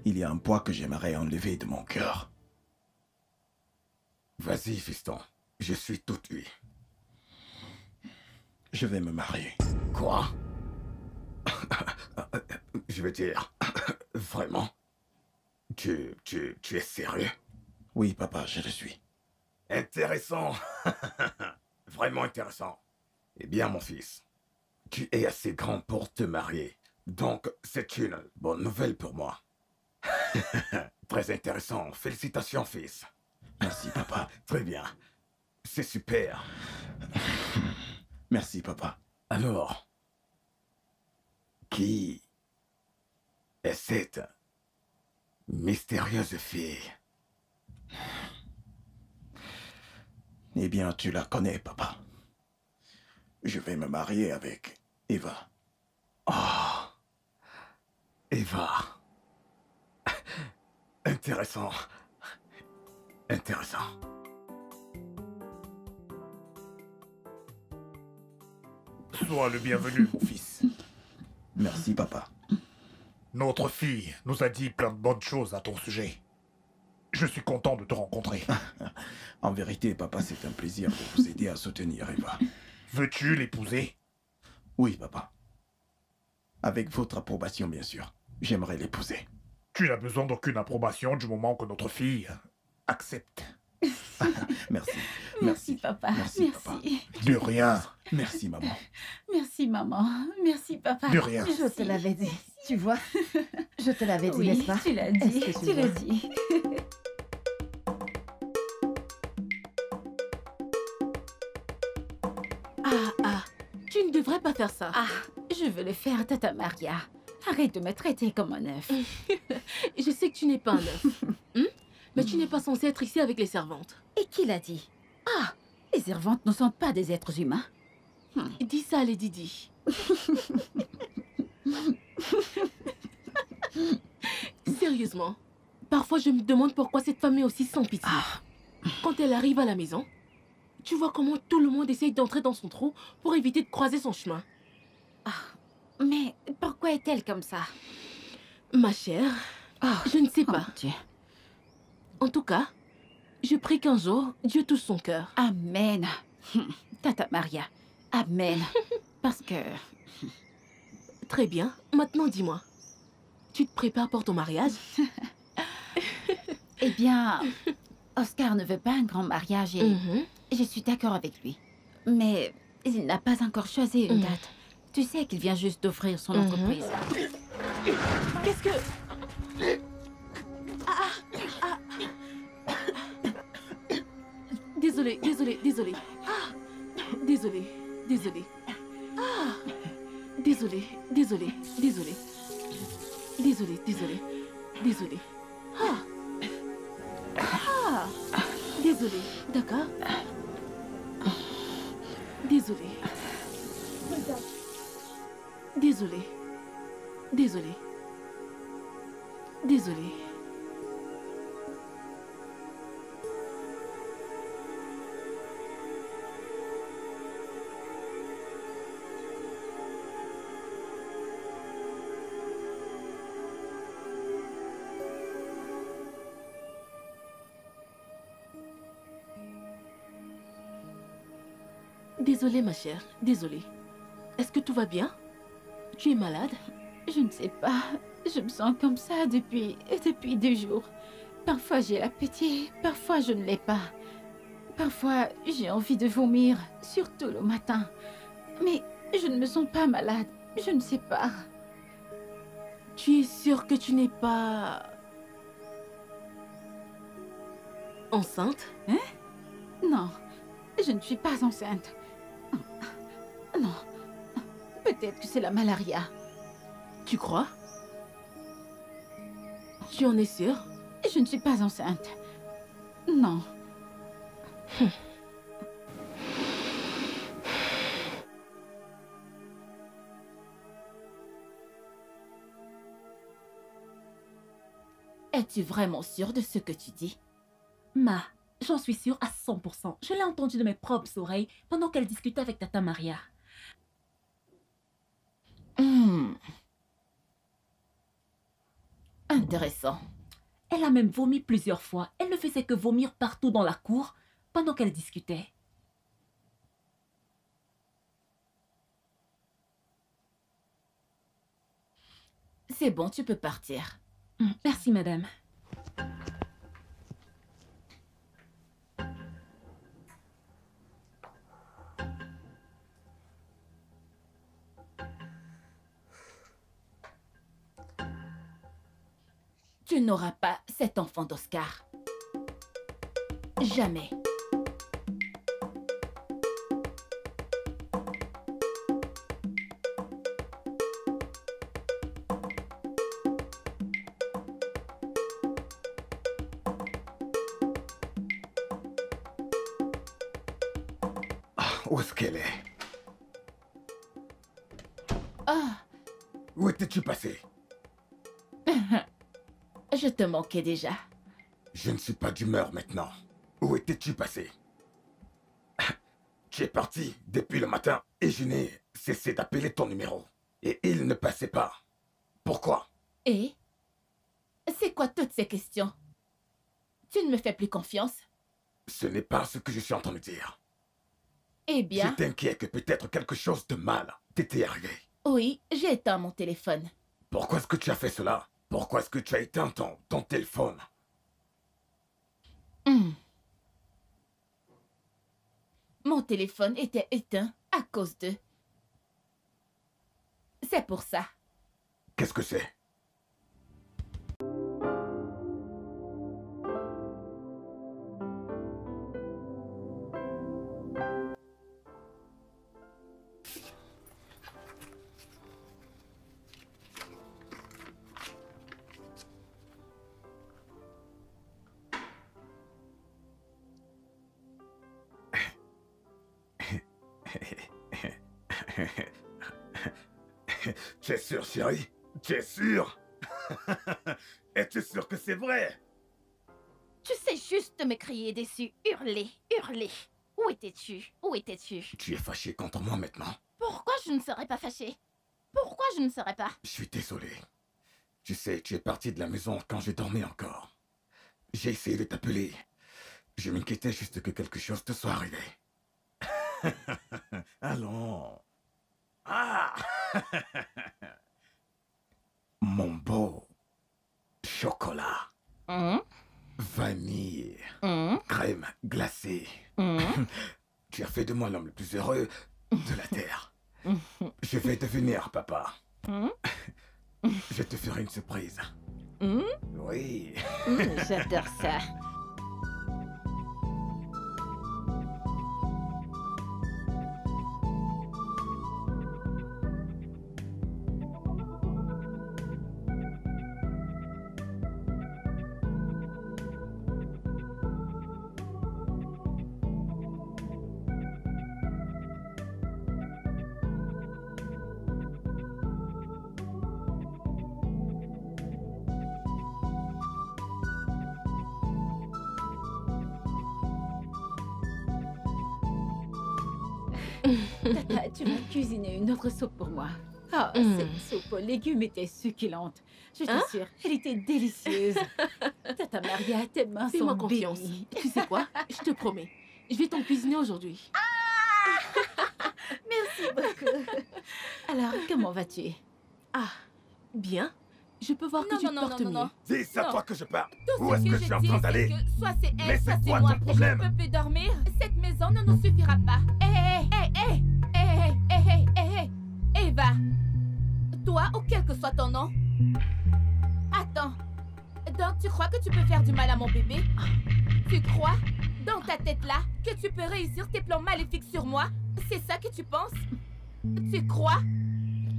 Il y a un poids que j'aimerais enlever de mon cœur. Vas-y, fiston. Je suis tout oui. Je vais me marier. Quoi? Je veux dire, vraiment? Tu es sérieux? Oui, papa, je le suis. Intéressant. Vraiment intéressant. Eh bien, mon fils, tu es assez grand pour te marier. Donc, c'est une bonne nouvelle pour moi. Très intéressant. Félicitations, fils. Merci, papa. Très bien. C'est super. Merci, papa. Alors, qui est cette mystérieuse fille? Eh bien, tu la connais, papa. Je vais me marier avec Eva. Oh, Eva. Intéressant. Intéressant. Sois le bienvenu, mon fils. Merci, papa. Notre fille nous a dit plein de bonnes choses à ton sujet. Je suis content de te rencontrer. En vérité, papa, c'est un plaisir de vous aider à soutenir Eva. Veux-tu l'épouser? Oui, papa. Avec votre approbation, bien sûr. J'aimerais l'épouser. Tu n'as besoin d'aucune approbation du moment que notre fille accepte. Merci. Merci, papa. Merci, papa. De rien. Merci, maman. Merci, maman. Merci, papa. De rien. Je te l'avais dit, tu vois. Je te l'avais dit, Oui, n'est-ce pas? tu l'as dit. Est-ce que Tu l'as vois? dit. Tu ne devrais pas faire ça. Ah, je veux le faire, Tata Maria. Arrête de me traiter comme un œuf. Je sais que tu n'es pas un œuf. Mais tu n'es pas censé être ici avec les servantes. Et qui l'a dit? Ah, les servantes ne sont pas des êtres humains. Dis ça à Lady Di. Sérieusement, parfois je me demande pourquoi cette femme est aussi sans pitié. Quand elle arrive à la maison, tu vois comment tout le monde essaye d'entrer dans son trou pour éviter de croiser son chemin. Mais pourquoi est-elle comme ça? Ma chère, je ne sais Oh, pas. mon Dieu. En tout cas, je prie qu'un jour, Dieu touche son cœur. Amen. Tata Maria. Amen. Parce que... Très bien, maintenant dis-moi. Tu te prépares pour ton mariage? Eh bien, Oscar ne veut pas un grand mariage et je suis d'accord avec lui. Mais il n'a pas encore choisi une date. Tu sais qu'il vient juste d'offrir son entreprise. Qu'est-ce que... Désolée. Désolée. Désolée. Désolée. Désolée. Désolée. Désolée. Désolée. D'accord? Désolée. Désolée, ma chère. Désolée. Est-ce que tout va bien? Tu es malade? Je ne sais pas. Je me sens comme ça depuis 2 jours. Parfois j'ai l'appétit, parfois je ne l'ai pas. Parfois j'ai envie de vomir, surtout le matin. Mais je ne me sens pas malade. Je ne sais pas. Tu es sûre que tu n'es pas... enceinte? Non, je ne suis pas enceinte. Non. Peut-être que c'est la malaria. Tu crois? Tu en es sûre? Je ne suis pas enceinte. Non. Es-tu vraiment sûre de ce que tu dis? Ma, j'en suis sûre à 100%. Je l'ai entendu de mes propres oreilles pendant qu'elle discutait avec Tata Maria. Intéressant. Elle a même vomi plusieurs fois. Elle ne faisait que vomir partout dans la cour pendant qu'elle discutait. C'est bon, tu peux partir. Merci, madame. Tu n'auras pas cet enfant d'Oscar. Jamais. Où est-ce qu'elle est? Ah, Où étais-tu passé? je te manquais déjà. Je ne suis pas d'humeur maintenant. Où étais-tu passé? Tu es parti depuis le matin et je n'ai cessé d'appeler ton numéro. Et il ne passait pas. Pourquoi? Et? C'est quoi toutes ces questions? Tu ne me fais plus confiance? Ce n'est pas ce que je suis en train de dire. Eh bien, Je t'inquiète que peut-être quelque chose de mal t'était arrivé. oui, j'ai éteint mon téléphone. Pourquoi est-ce que tu as fait cela? Pourquoi est-ce que tu as éteint ton téléphone? Mon téléphone était éteint à cause d'eux. C'est pour ça. Qu'est-ce que c'est? Tu es sûr, chérie? Tu es sûr? Es-tu sûr que c'est vrai? Tu sais juste me crier dessus, hurler, hurler. Où étais-tu? Où étais-tu? Tu es fâché contre moi maintenant? Pourquoi je ne serais pas fâchée? Pourquoi je ne serais pas? Je suis désolé. Tu sais, tu es parti de la maison quand je dormais encore. J'ai essayé de t'appeler. Je m'inquiétais juste que quelque chose te soit arrivé. Allons. Ah! Mon beau chocolat, vanille, crème glacée. Tu as fait de moi l'homme le plus heureux de la terre. Je vais devenir papa. Je te ferai une surprise. Oui. J'adore ça. Tata, tu vas cuisiner une autre soupe pour moi. Ah, cette soupe aux légumes était succulente. Je t'assure, elle était délicieuse. Tata Maria, tes mains Fais-moi sont confiance. bénies. Tu sais quoi? Je te promets. Je vais t'en cuisiner aujourd'hui. Merci beaucoup. Alors, comment vas-tu? Ah, bien. Je peux voir que tu te portes mieux. Dis, c'est à Non. toi que je parle. Tout Où ce est-ce que que je je suis en dis, train c'est d'aller? que soit c'est Mais elle, soit c'est c'est quoi moi. ton problème? Je ne peux plus dormir. Cette maison ne nous suffira pas. Eva, toi ou quel que soit ton nom. Attends. Donc tu crois que tu peux faire du mal à mon bébé? Tu crois, dans ta tête là, que tu peux réussir tes plans maléfiques sur moi? C'est ça que tu penses? Tu crois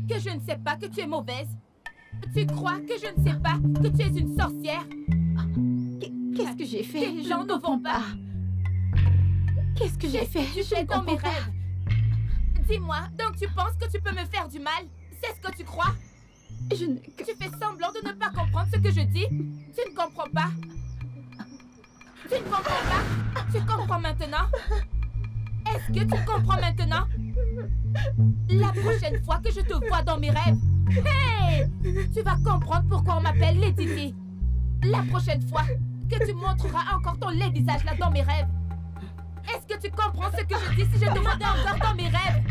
que je ne sais pas que tu es mauvaise? Tu crois que je ne sais pas que tu es une sorcière? Qu'est-ce que j'ai fait? Tes Je plans ne ne vont comprends pas. Qu'est-ce que j'ai fait? Tu Je fais ne dans mes comprends pas. rêves. Dis-moi, donc tu penses que tu peux me faire du mal? C'est ce que tu crois? Je ne... Tu fais semblant de ne pas comprendre ce que je dis. Tu ne comprends pas. Tu ne comprends pas. Tu comprends maintenant. Est-ce que tu comprends maintenant? La prochaine fois que je te vois dans mes rêves, hey, tu vas comprendre pourquoi on m'appelle Lady Di. La prochaine fois que tu montreras encore ton laid visage là dans mes rêves. Est-ce que tu comprends ce que je dis si je te vois encore dans mes rêves?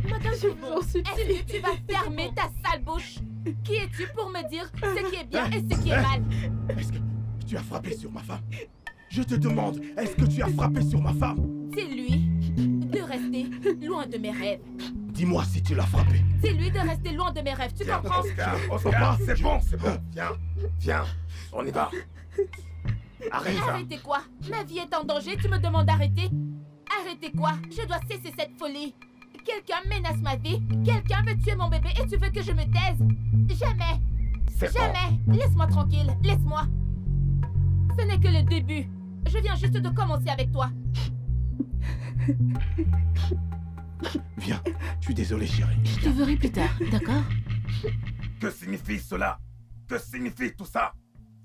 Madame, je vous en supplie. Est-ce que tu vas fermer ta sale bouche? Qui es-tu pour me dire ce qui est bien et ce qui est mal? Est-ce que tu as frappé sur ma femme? Je te demande, est-ce que tu as frappé sur ma femme? Dis-lui de rester loin de mes rêves. Dis-moi si tu l'as frappé. Dis-lui de rester loin de mes rêves, tu comprends? Oscar, c'est bon. Viens, on y va. Arrête ça. Arrêtez quoi? Ma vie est en danger, tu me demandes d'arrêter? Arrêtez quoi? Je dois cesser cette folie. Quelqu'un menace ma vie, quelqu'un veut tuer mon bébé et tu veux que je me taise? Jamais! Jamais! Laisse-moi tranquille, laisse-moi. Ce n'est que le début. Je viens juste de commencer avec toi. Viens, je suis désolé, chérie. Je te verrai plus tard, d'accord? Que signifie cela? Que signifie tout ça?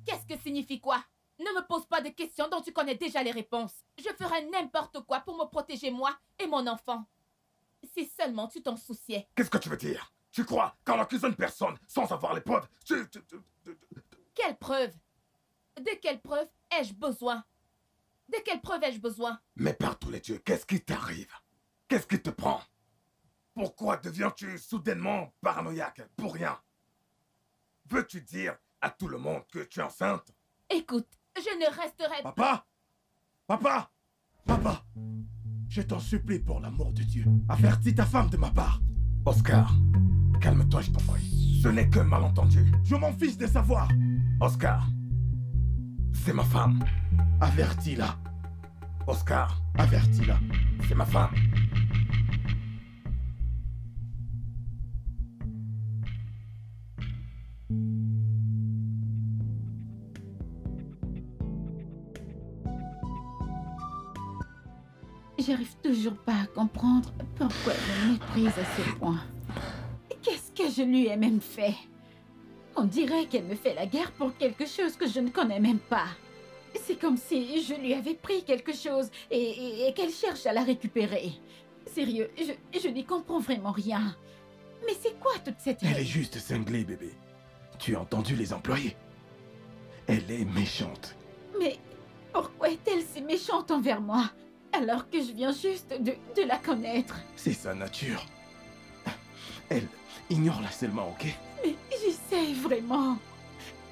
Qu'est-ce que signifie quoi? Ne me pose pas de questions dont tu connais déjà les réponses. Je ferai n'importe quoi pour me protéger moi et mon enfant. Si seulement tu t'en souciais. Qu'est-ce que tu veux dire? Tu crois qu'en accusant une personne sans avoir les preuves, Quelle preuve? De quelle preuve ai-je besoin? De quelle preuve ai-je besoin? Mais par tous les dieux, qu'est-ce qui t'arrive? Qu'est-ce qui te prend? Pourquoi deviens-tu soudainement paranoïaque pour rien? Veux-tu dire à tout le monde que tu es enceinte? Écoute, je ne resterai pas... Papa! Papa! Papa! Je t'en supplie pour l'amour de Dieu. Avertis ta femme de ma part. Oscar, calme-toi, je t'en prie. Ce n'est que malentendu. Je m'en fiche de savoir. Oscar, c'est ma femme. Avertis-la. Oscar, avertis-la. C'est ma femme. J'arrive toujours pas à comprendre pourquoi elle me méprise à ce point. Qu'est-ce que je lui ai même fait? On dirait qu'elle me fait la guerre pour quelque chose que je ne connais même pas. C'est comme si je lui avais pris quelque chose et qu'elle cherche à la récupérer. Sérieux, je n'y comprends vraiment rien. Mais c'est quoi toute cette... Elle est juste cinglée, bébé. Tu as entendu les employés? Elle est méchante. Mais pourquoi est-elle si méchante envers moi? Alors que je viens juste de la connaître. C'est sa nature. Elle ignore l'harcèlement, ok? Mais j'essaie vraiment.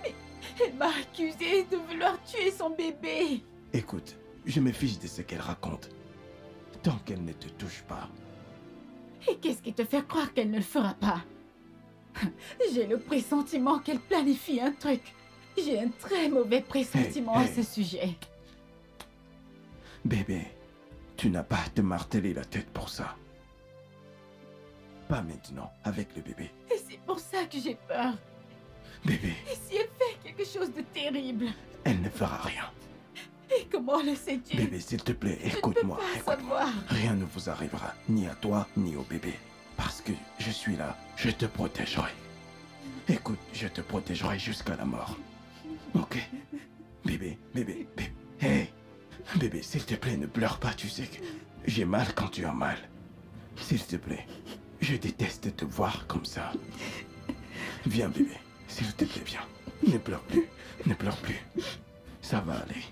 Mais elle m'a accusée de vouloir tuer son bébé. Écoute, je me fiche de ce qu'elle raconte. Tant qu'elle ne te touche pas. Et qu'est-ce qui te fait croire qu'elle ne le fera pas? J'ai le pressentiment qu'elle planifie un truc. J'ai un très mauvais pressentiment à ce sujet. Bébé, tu n'as pas à te marteler la tête pour ça. Pas maintenant, avec le bébé. Et c'est pour ça que j'ai peur. Bébé. Et si elle fait quelque chose de terrible? Elle ne fera rien. Et comment le sais-tu? Bébé, s'il te plaît, écoute-moi. Savoir. Rien ne vous arrivera, ni à toi, ni au bébé. Parce que je suis là, je te protégerai. Écoute, je te protégerai jusqu'à la mort. Ok? Bébé, bébé, bébé. Hey! Bébé, s'il te plaît, ne pleure pas, tu sais que j'ai mal quand tu as mal. S'il te plaît, je déteste te voir comme ça. Viens, bébé, s'il te plaît, viens. Ne pleure plus, ne pleure plus. Ça va aller.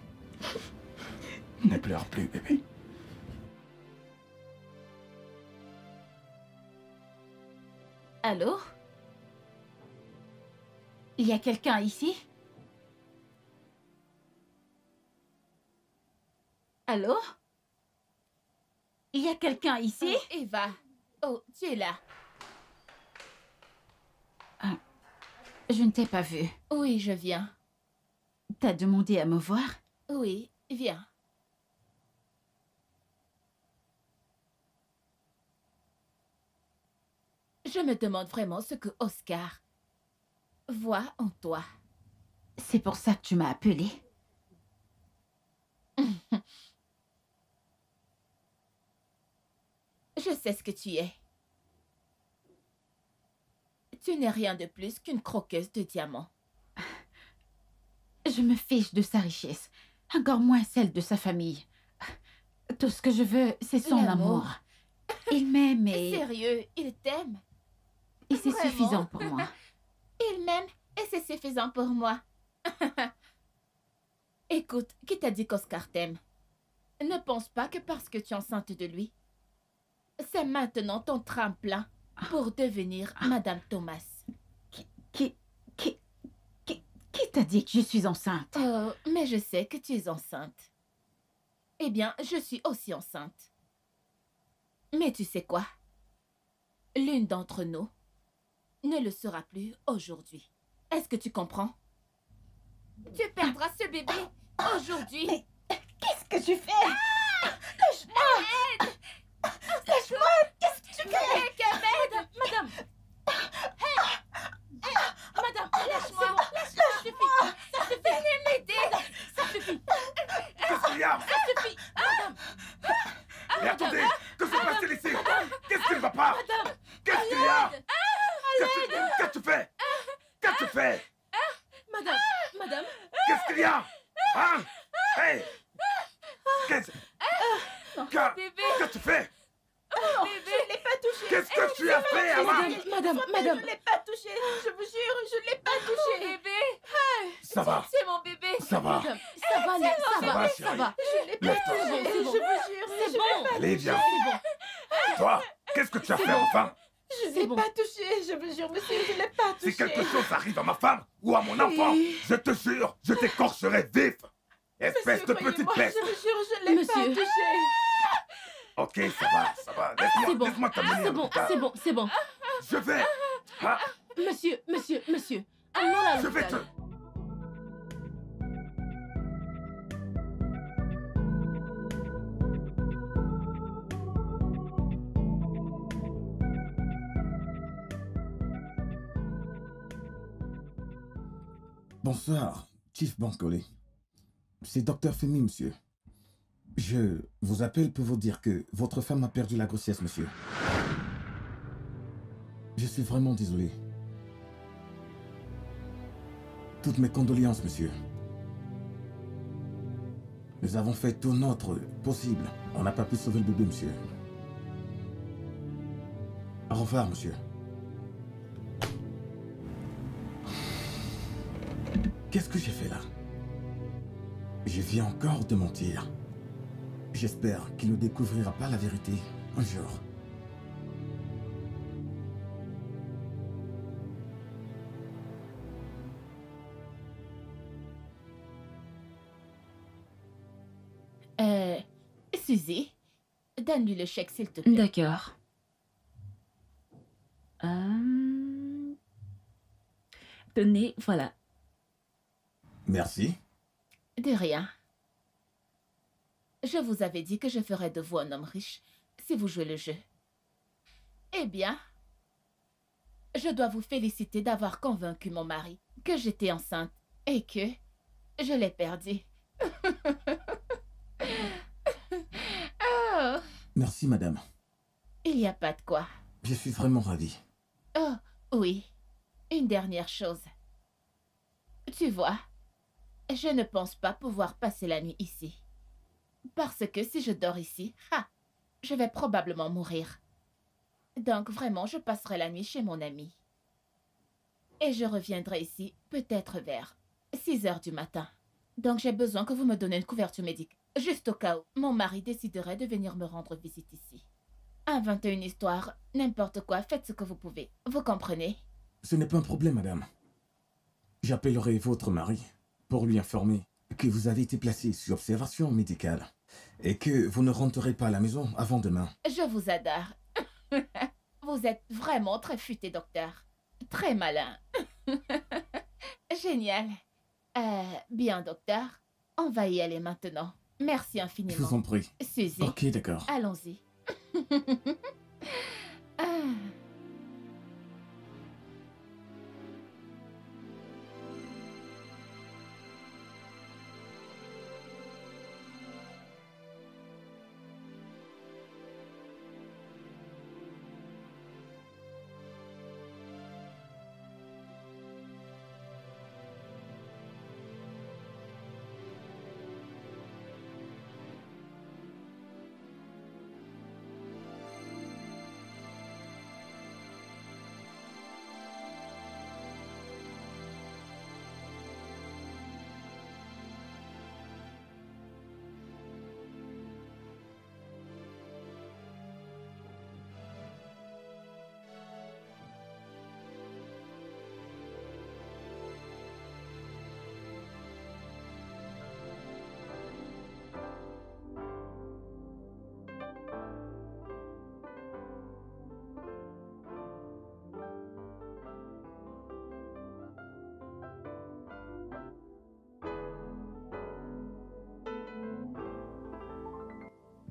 Ne pleure plus, bébé. Allô? Il y a quelqu'un ici? Allô? Il y a quelqu'un ici? Oh, Eva. Oh, tu es là. Ah, je ne t'ai pas vue. Oui, je viens. T'as demandé à me voir? Oui, viens. Je me demande vraiment ce que Oscar voit en toi. C'est pour ça que tu m'as appelée. Je sais ce que tu es. Tu n'es rien de plus qu'une croqueuse de diamants. Je me fiche de sa richesse, encore moins celle de sa famille. Tout ce que je veux, c'est son L'amour. amour. Il m'aime et Sérieux, il t'aime. c'est Vraiment? suffisant pour moi. Il m'aime et c'est suffisant pour moi. Écoute, qui t'a dit qu'Oscar t'aime? Ne pense pas que parce que tu es enceinte de lui, c'est maintenant ton tremplin pour devenir Madame Thomas. Qui t'a dit que je suis enceinte? Oh, mais je sais que tu es enceinte. Eh bien, je suis aussi enceinte. Mais tu sais quoi? L'une d'entre nous ne le sera plus aujourd'hui. Est-ce que tu comprends? Tu perdras ce bébé aujourd'hui. Qu'est-ce que tu fais? Lâche-moi! Qu'est-ce que tu fais? Ahmed! Madame! Madame, lâche-moi! Ça suffit! Ça suffit! Venez m'aider! Ça suffit! Qu'est-ce qu'il y a? Ça suffit! Madame! Mais attendez! Que se passe-t-il ici? Qu'est-ce qui ne va pas? Qu'est-ce qu'il y a? Qu'est-ce que tu fais? Qu'est-ce que tu fais? Madame! Madame! Qu'est-ce qu'il y a? Hein? Hey! Qu'est-ce que tu fais? Bébé! Je l'ai pas touché! Qu'est-ce que tu as fait, Ama? Madame! Je l'ai pas touché! Je vous jure, je l'ai pas touché! Bébé! Ça va, C'est mon bébé! ça va. Madame, ça va, aller, ça va, chérie. ça va. Je l'ai pas Lève-toi. touché! C'est bon, Je vous jure! C'est bon! Allez, viens. C'est bon! Toi, qu'est-ce que tu as fait, enfin? Je C'est l'ai bon. pas touché! Je vous jure, monsieur, je l'ai pas touché! Si quelque chose arrive à ma femme ou à mon enfant, je te jure, je t'écorcherai vif. Espèce de petite croyez-moi, peste. je vous jure, je l'ai pas Monsieur. touché! Ok, ça va, ça va. C'est bon, Laisse-moi t'amener c'est à bon, l'hôpital. c'est bon, c'est bon. Je vais. Ah, Monsieur, amenons-la à je vais l'hôpital. te... Bonsoir, Chief Bankole. C'est Dr Femi, monsieur. Je vous appelle pour vous dire que votre femme a perdu la grossesse, monsieur. Je suis vraiment désolé. Toutes mes condoléances, monsieur. Nous avons fait tout notre possible. On n'a pas pu sauver le bébé, monsieur. Au revoir, monsieur. Qu'est-ce que j'ai fait là? Je viens encore de mentir. J'espère qu'il ne découvrira pas la vérité un jour. Suzy, donne-lui le chèque, s'il te plaît. D'accord. Tenez, voilà. Merci. De rien. Je vous avais dit que je ferais de vous un homme riche si vous jouez le jeu. Eh bien, je dois vous féliciter d'avoir convaincu mon mari que j'étais enceinte et que je l'ai perdu. Oh, Merci, madame. il n'y a pas de quoi. Je suis vraiment ravi. Oh, oui. Une dernière chose. Tu vois, je ne pense pas pouvoir passer la nuit ici. Parce que si je dors ici, je vais probablement mourir. Donc vraiment, je passerai la nuit chez mon ami. Et je reviendrai ici peut-être vers 6 heures du matin. Donc j'ai besoin que vous me donnez une couverture médicale. Juste au cas où mon mari déciderait de venir me rendre visite ici. Inventez une histoire, n'importe quoi, faites ce que vous pouvez. Vous comprenez? Ce n'est pas un problème, madame. J'appellerai votre mari pour lui informer que vous avez été placé sous observation médicale et que vous ne rentrerez pas à la maison avant demain. Je vous adore. Vous êtes vraiment très futé, docteur. Très malin. Génial. Bien, docteur. On va y aller maintenant. Merci Je infiniment. vous en prie. Suzy, Ok, d'accord. allons-y. Ah.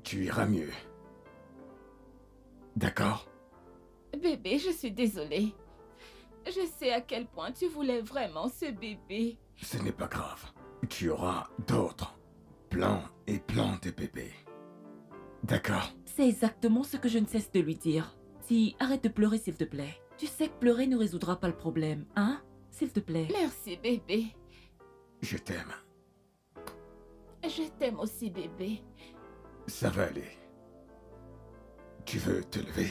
tu iras mieux. D'accord? Bébé, je suis désolée. Je sais à quel point tu voulais vraiment ce bébé. Ce n'est pas grave. Tu auras d'autres. Plein et plein de bébés. D'accord? C'est exactement ce que je ne cesse de lui dire. Si, arrête de pleurer s'il te plaît. Tu sais que pleurer ne résoudra pas le problème, hein? S'il te plaît. Merci, bébé. Je t'aime. Je t'aime aussi, bébé. Ça va aller. Tu veux te lever?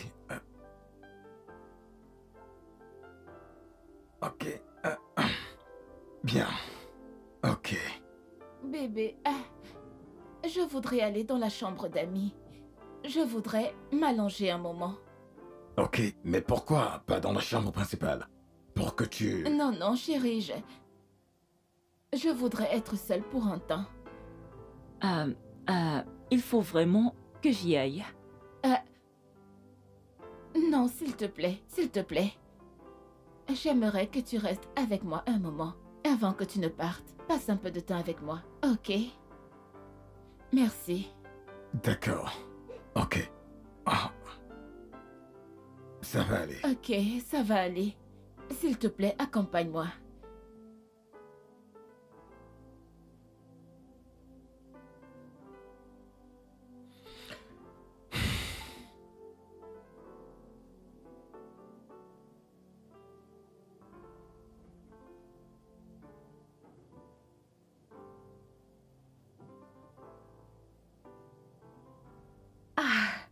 Ok. Bien. Ok. Bébé, je voudrais aller dans la chambre d'amis. Je voudrais m'allonger un moment. Ok, mais pourquoi pas dans la chambre principale? Pour que tu... Non, non, chérie, je voudrais être seule pour un temps. Il faut vraiment que j'y aille. Non, s'il te plaît, s'il te plaît. J'aimerais que tu restes avec moi un moment, avant que tu ne partes. Passe un peu de temps avec moi, ok? Merci. D'accord. Ok. Ah. Ça va aller. Ok, ça va aller. S'il te plaît, accompagne-moi.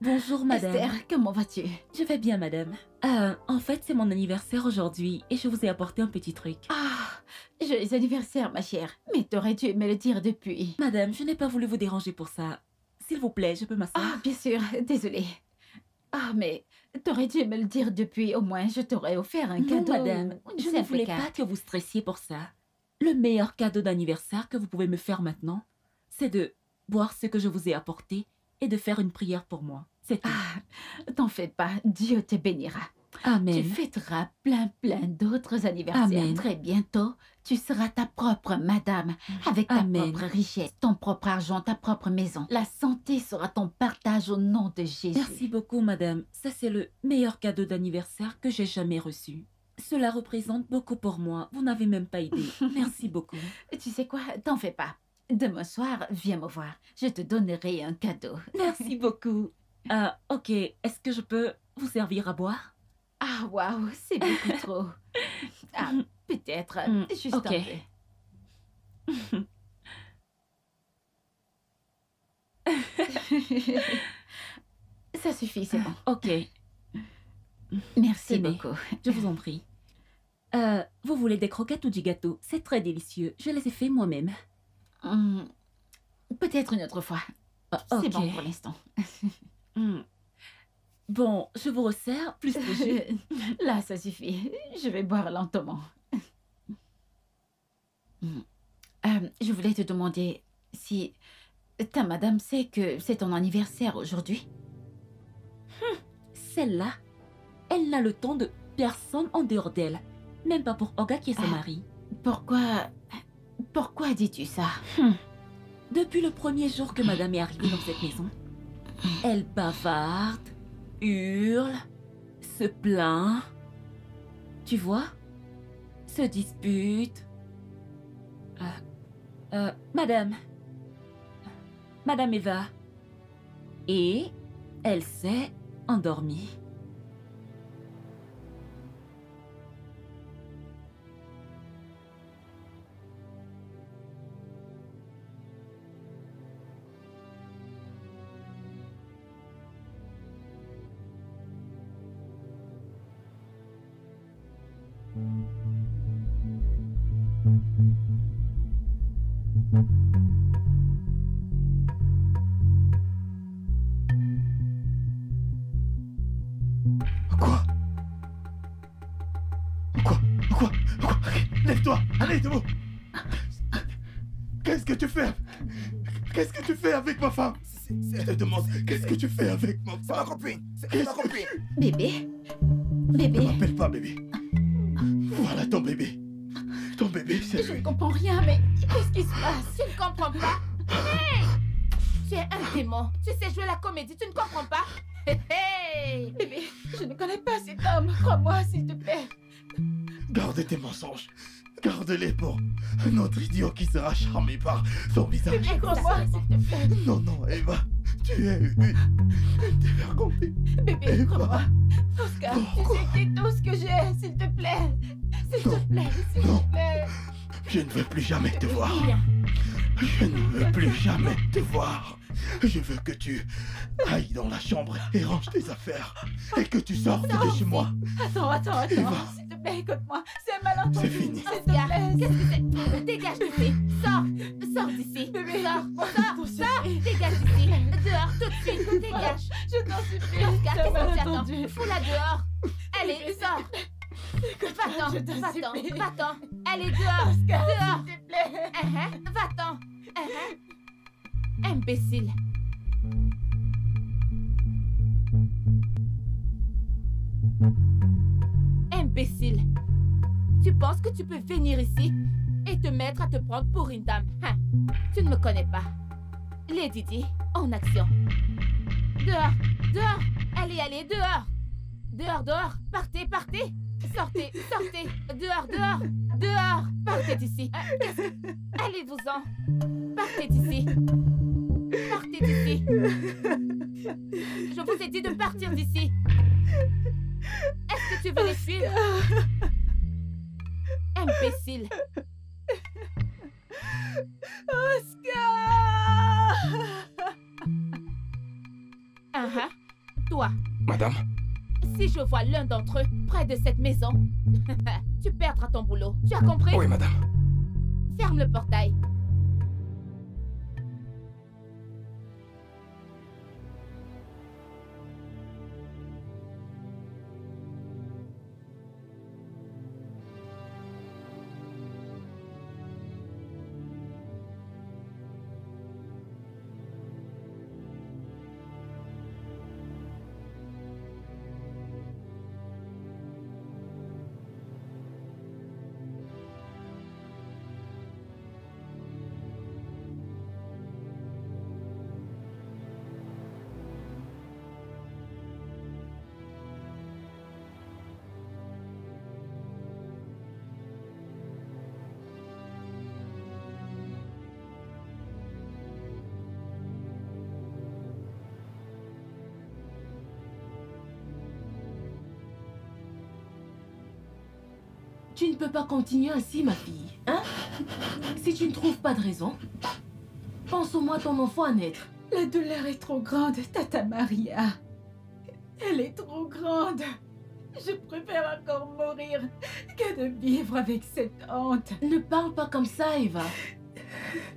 Bonjour, madame. Esther, comment vas-tu? Je vais bien, madame. En fait, c'est mon anniversaire aujourd'hui et je vous ai apporté un petit truc. Ah, joyeux anniversaire, ma chère. Mais t'aurais dû me le dire depuis. Madame, je n'ai pas voulu vous déranger pour ça. S'il vous plaît, je peux m'asseoir? Ah, bien sûr, désolée. Ah, mais t'aurais dû me le dire depuis. Au moins, je t'aurais offert un Non, cadeau. madame, je ne voulais pas que vous stressiez pour ça. Le meilleur cadeau d'anniversaire que vous pouvez me faire maintenant, c'est de boire ce que je vous ai apporté et de faire une prière pour moi. C'est tout. Ah, t'en fais pas, Dieu te bénira. Amen. Tu fêteras plein d'autres anniversaires. Amen. Très bientôt, tu seras ta propre madame, avec ta Amen. propre richesse, ton propre argent, ta propre maison. La santé sera ton partage au nom de Jésus. Merci beaucoup, madame. Ça, c'est le meilleur cadeau d'anniversaire que j'ai jamais reçu. Cela représente beaucoup pour moi. Vous n'avez même pas idée. Merci beaucoup. Tu sais quoi, t'en fais pas. Demain soir, viens me voir. Je te donnerai un cadeau. Merci beaucoup. Ok, est-ce que je peux vous servir à boire? Ah, waouh, c'est beaucoup trop. Ah, peut-être, juste ok. un peu. Ça suffit, c'est bon. Ok, Merci Tenez. beaucoup. je vous en prie. Vous voulez des croquettes ou du gâteau? C'est très délicieux. Je les ai fait moi-même. Peut-être une autre fois. C'est ok. bon pour l'instant. Bon, je vous resserre plus de jus. Là, ça suffit. Je vais boire lentement. Je voulais te demander si ta madame sait que c'est ton anniversaire aujourd'hui. Celle-là, elle n'a le temps de personne en dehors d'elle. Même pas pour Olga qui est son mari. Pourquoi dis-tu ça? Depuis le premier jour que madame est arrivée dans cette maison, elle bavarde, hurle, se plaint, tu vois, se dispute. Madame Eva. Et elle s'est endormie. Quoi? Lève-toi! Allez, debout! Qu'est-ce que tu fais? Qu'est-ce que tu fais avec ma femme? Je te demande, qu'est-ce que tu fais avec ma femme? C'est ma copine! C'est ma copine! Bébé? Ne Bébé? m'appelle pas bébé. Voilà ton bébé. Ton bébé, c'est Je lui. ne comprends rien, mais qu'est-ce qui se passe? Tu ne comprends pas? Hey! Tu es un démon. Tu sais jouer la comédie, tu ne comprends pas? Hey! Bébé, je ne connais pas cet homme. Crois-moi, s'il te plaît. Garde tes mensonges. Garde-les pour un autre idiot qui sera charmé par son visage. Bébé, crois-moi, s'il te plaît. Non, non, Eva. Tu es une dévergondée. Bébé, Eva. crois-moi. Oscar, Pourquoi? tu sais que c'est tout ce que j'ai. S'il te plaît. S'il te plaît, s'il Non. te plaît. Je ne veux plus jamais te voir. Viens. Je ne veux plus jamais te voir. Je veux que tu ailles dans la chambre et ranges tes affaires. Et que tu sortes de chez moi. Attends. Eva. S'il te plaît, écoute-moi. C'est un malentendu. C'est fini. S'il te Oscar, plaît. qu'est-ce que c'est? Dégage d'ici. Sors d'ici. Bébé, Sors. Dégage d'ici. Dehors, tout de suite. Dégage. Je t'en supplie. Oscar, C'est un qu'est-ce que tu malentendu. attends? Fous-la dehors. Allez, sors. Va-t'en, Je t'en va-t'en, supplie. va-t'en. Allez, dehors. Oscar, Dehors. s'il te plaît. Va-t'en. Imbécile. Imbécile. Tu penses que tu peux venir ici et te mettre à te prendre pour une dame? Hein? Tu ne me connais pas. Lady Di, en action. Dehors, dehors. Allez, dehors. Dehors. Partez. Sortez. Dehors. Partez d'ici. Allez-vous-en. Partez d'ici. Je vous ai dit de partir d'ici. Est-ce que tu veux les suivre? Imbécile. Oscar! Toi, Madame, si je vois l'un d'entre eux près de cette maison, tu perdras ton boulot. Tu as compris? oui, madame. Ferme le portail. Tu ne peux pas continuer ainsi, ma fille, hein? Si tu ne trouves pas de raison, pense au moins à ton enfant à naître. La douleur est trop grande, Tata Maria. Elle est trop grande. Je préfère encore mourir que de vivre avec cette honte. Ne parle pas comme ça, Eva.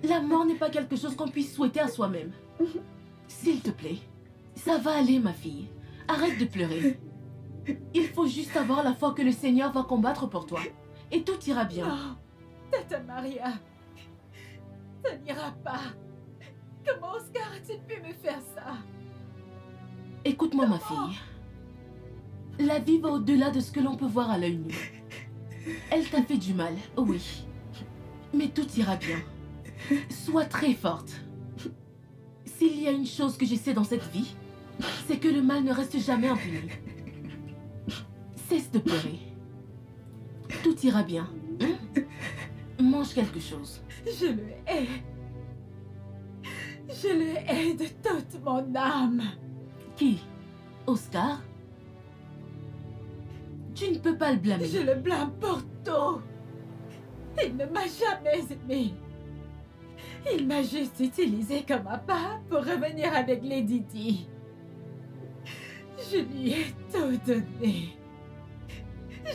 La mort n'est pas quelque chose qu'on puisse souhaiter à soi-même. S'il te plaît, ça va aller, ma fille. Arrête de pleurer. Il faut juste avoir la foi que le Seigneur va combattre pour toi. Et tout ira bien. Non, Tata Maria. Ça n'ira pas. Comment Oscar a-t-il pu me faire ça? Écoute-moi, ma fille. La vie va au-delà de ce que l'on peut voir à l'œil nu. Elle t'a fait du mal, oui. Mais tout ira bien. Sois très forte. S'il y a une chose que je sais dans cette vie, c'est que le mal ne reste jamais impuni. Cesse de pleurer. Tout ira bien. Hein? Mange quelque chose. Je le hais. Je le hais de toute mon âme. Qui? Oscar? Tu ne peux pas le blâmer. Je le blâme pour tout. Il ne m'a jamais aimé. Il m'a juste utilisé comme appât pour revenir avec Lady Di. Je lui ai tout donné.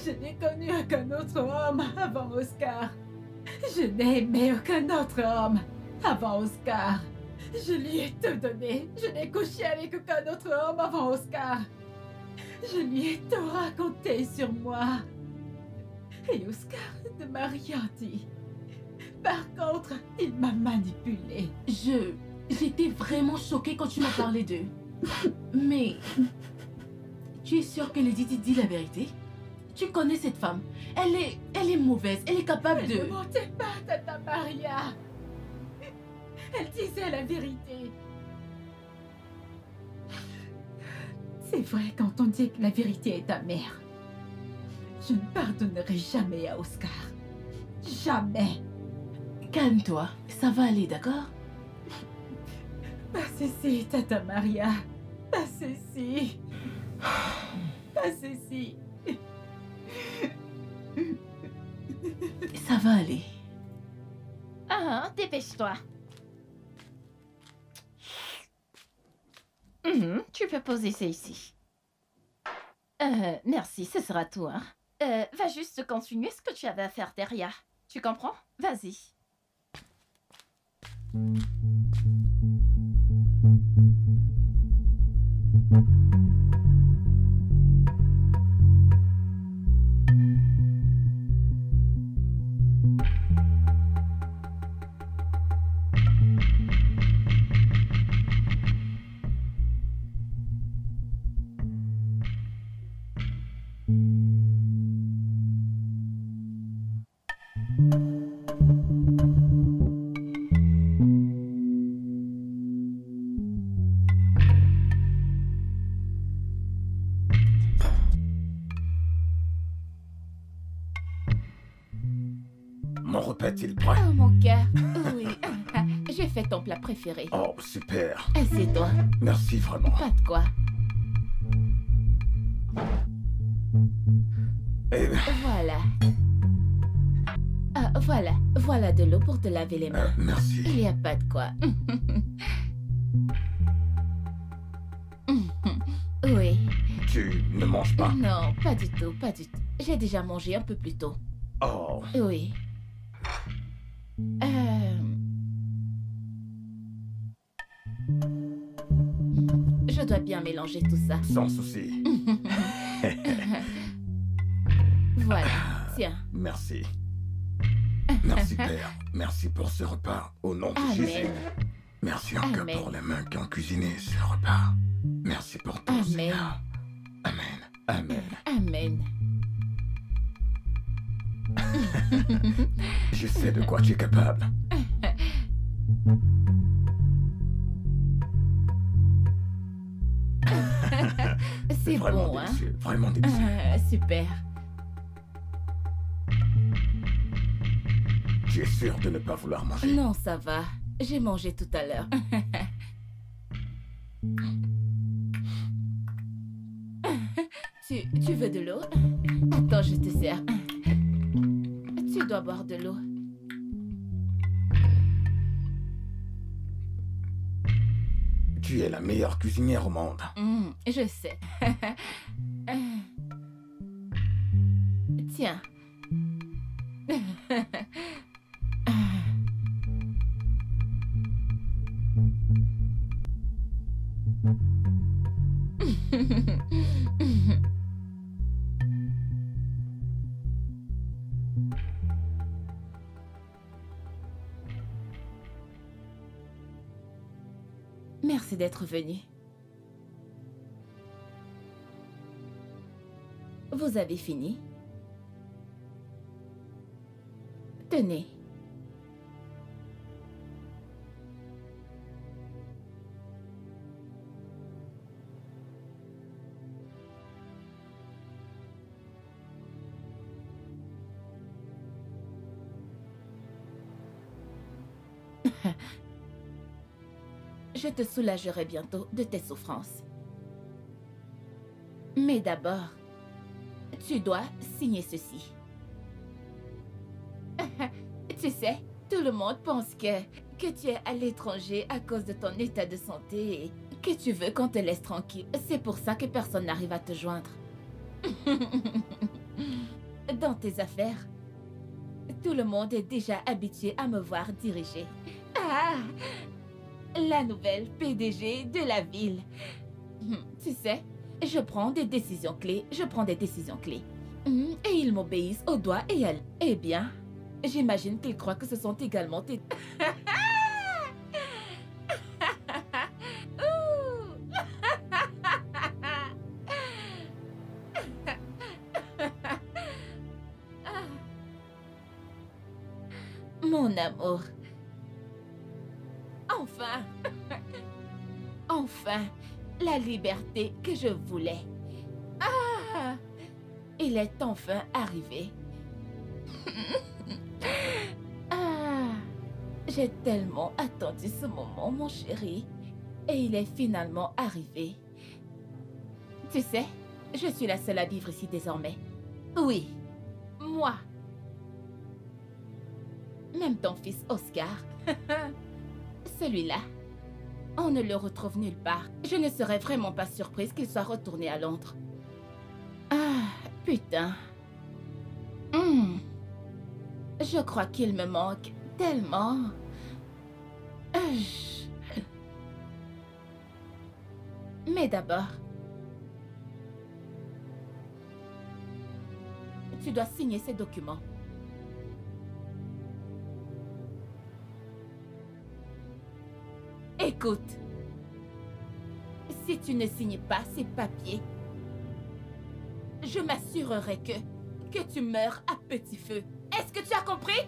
Je n'ai connu aucun autre homme avant Oscar. Je n'ai aimé aucun autre homme avant Oscar. Je lui ai tout donné. Je n'ai couché avec aucun autre homme avant Oscar. Je lui ai tout raconté sur moi. Et Oscar ne m'a rien dit. Par contre, il m'a manipulée. J'étais vraiment choquée quand tu m'as parlé d'eux. Mais... Tu es sûre que Lady Di dit la vérité? Tu connais cette femme. Elle est mauvaise. Elle est capable de... Elle ne mentait pas, Tata Maria. Elle disait la vérité. C'est vrai quand on dit que la vérité est amère. Je ne pardonnerai jamais à Oscar. Jamais. Calme-toi, ça va aller, d'accord? Pas ceci, Tata Maria. Pas ceci. Pas ceci. Ça va aller. Ah, dépêche-toi. Tu peux poser ça ici. Merci, ce sera tout, hein. Va juste continuer ce que tu avais à faire derrière. Tu comprends? Vas-y. Mon repas est-il prêt? Oh, mon cœur. Oui. J'ai fait ton plat préféré. Oh, super. Assieds-toi. Merci vraiment. Pas de quoi. Eh, Voilà. Ah, voilà. Voilà de l'eau pour te laver les mains. merci. Il n'y a pas de quoi. Oui. Tu ne manges pas? Non, pas du tout, pas du tout. J'ai déjà mangé un peu plus tôt. Oh, Oui. Je dois bien mélanger tout ça. sans souci. Voilà, tiens. Merci. Merci, Père. Merci pour ce repas. Au nom de Amen. Jésus. Merci encore Amen. pour les mains qui ont cuisiné ce repas. Merci pour tout, Amen. Seigneur. Amen. Amen. Amen. Je sais de quoi tu es capable. C'est vraiment bon, hein? délicieux. Vraiment délicieux. Super. Tu es sûr de ne pas vouloir manger? Non, ça va. J'ai mangé tout à l'heure. Tu veux de l'eau? Attends, je te sers. Tu dois boire de l'eau. Tu es la meilleure cuisinière au monde. Je sais. Tiens. Merci d'être venu. Vous avez fini? Tenez. Je te soulagerai bientôt de tes souffrances. Mais d'abord, tu dois signer ceci. Tu sais, tout le monde pense que tu es à l'étranger à cause de ton état de santé et que tu veux qu'on te laisse tranquille. C'est pour ça que personne n'arrive à te joindre. Dans tes affaires, tout le monde est déjà habitué à me voir diriger. Ah! La nouvelle PDG de la ville. Tu sais, je prends des décisions clés, Et ils m'obéissent au doigt et à l'œil. Eh bien, j'imagine qu'ils croient que ce sont également tes... Mon amour. Enfin. Enfin. la liberté que je voulais. Ah, il est enfin arrivé. Ah, j'ai tellement attendu ce moment, mon chéri. Et il est finalement arrivé. Tu sais, je suis la seule à vivre ici désormais. Oui, moi. Même ton fils Oscar. Celui-là, on ne le retrouve nulle part. Je ne serais vraiment pas surprise qu'il soit retourné à Londres. Ah, putain. Je crois qu'il me manque tellement. Mais d'abord, tu dois signer ces documents. Écoute, si tu ne signes pas ces papiers, je m'assurerai que tu meurs à petit feu. Est-ce que tu as compris?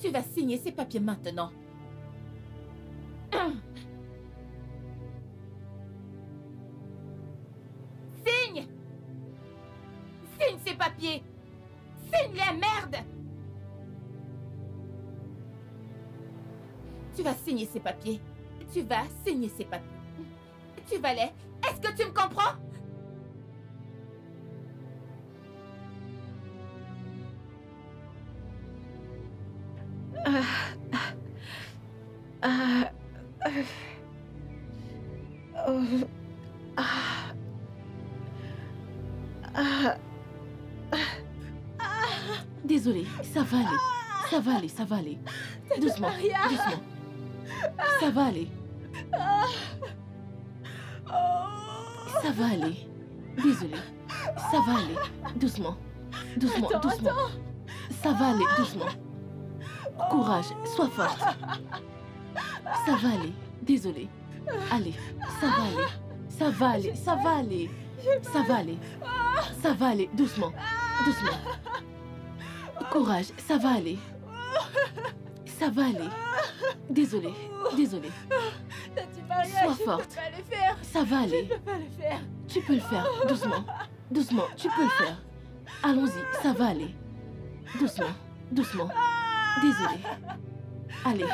Tu vas signer ces papiers maintenant. Signe! Signe ces papiers! Signe les merdes! Tu vas signer ces papiers. Tu vas signer ces papiers. Tu vas les... Est-ce que tu me comprends? Désolée, ça va aller. Ça va aller, ça va aller. Doucement, doucement. Ça va aller. Ça va aller. Désolée. Ça va aller. Doucement. Doucement, doucement. Ça va aller, doucement. Courage, sois forte. Ça va aller. Désolée. Allez, ça va aller. Ça va aller, ça va aller. Ça va aller. Ça va aller, doucement. Doucement. Courage, ça va aller. Ça va aller. Désolée, désolée. Sois forte. Ça va aller. Tu peux le faire, doucement. Doucement, tu peux le faire. Allons-y, ça va aller. Doucement, doucement. Désolée. Allez.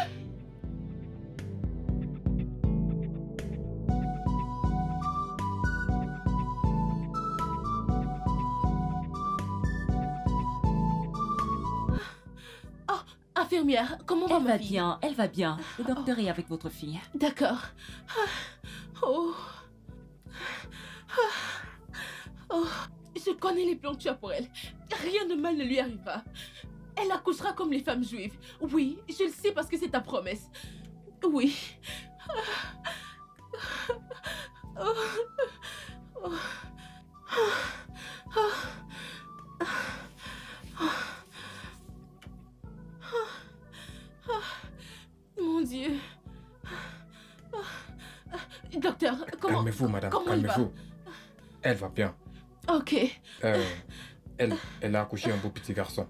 Oh, infirmière, comment va ma fille? Bien, elle va bien. Le docteur est avec votre fille. D'accord. Oh. Oh. Je connais les plans que tu as pour elle. Rien de mal ne lui arrivera. Elle accouchera comme les femmes juives. Oui, je le sais parce que c'est ta promesse. Oui. Mon Dieu. Docteur, comment... Calmez-vous, madame, comment il va? calmez-vous. Elle va bien. Ok. Elle a accouché un beau petit garçon.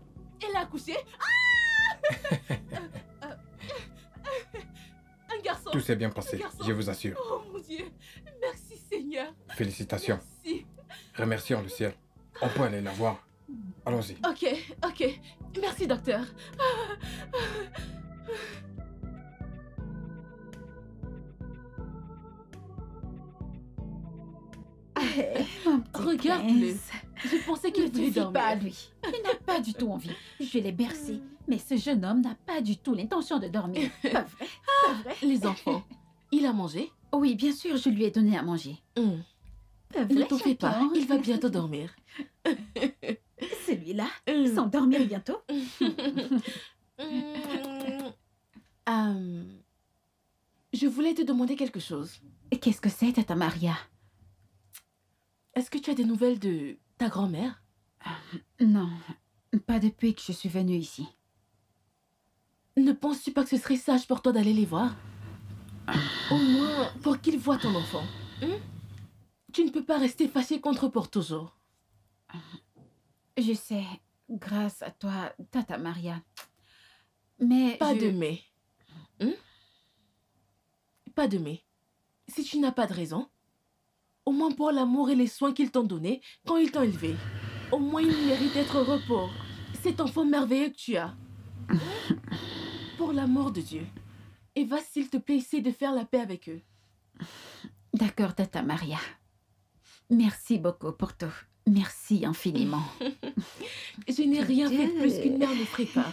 Elle a accouché? Un garçon. Tout s'est bien passé, je vous assure. Oh mon Dieu. Merci Seigneur. Félicitations. Merci. Remercions le ciel. On peut aller la voir. Allons-y. Ok, ok. Merci docteur. Regarde-le. Je pensais qu'il voulait dormir. Pas à lui. Il n'a pas du tout envie. Je l'ai bercé. Mais ce jeune homme n'a pas du tout l'intention de dormir. Pas vrai? Pas vrai? Les enfants, il a mangé? Oui, bien sûr, je lui ai donné à manger. Pas vrai, Ne t'en fais pas, chaton? il va bientôt dormir. Celui-là, s'endormir bientôt. Je voulais te demander quelque chose. Qu'est-ce que c'est, Tata Maria? Est-ce que tu as des nouvelles de ta grand-mère? Non, pas depuis que je suis venue ici. Ne penses-tu pas que ce serait sage pour toi d'aller les voir? Au moins pour qu'ils voient ton enfant. Tu ne peux pas rester fâché contre eux pour toujours. Je sais, grâce à toi, Tata Maria. Mais Pas de mais. Pas de mais. Si tu n'as pas de raison, au moins pour l'amour et les soins qu'ils t'ont donnés quand ils t'ont élevé, au moins il mérite d'être heureux pour cet enfant merveilleux que tu as. Pour l'amour de Dieu. Eva, s'il te plaît, essaie de faire la paix avec eux. D'accord, Tata Maria. Merci beaucoup pour tout. Merci infiniment. Je n'ai rien fait de plus qu'une mère ne ferait pas.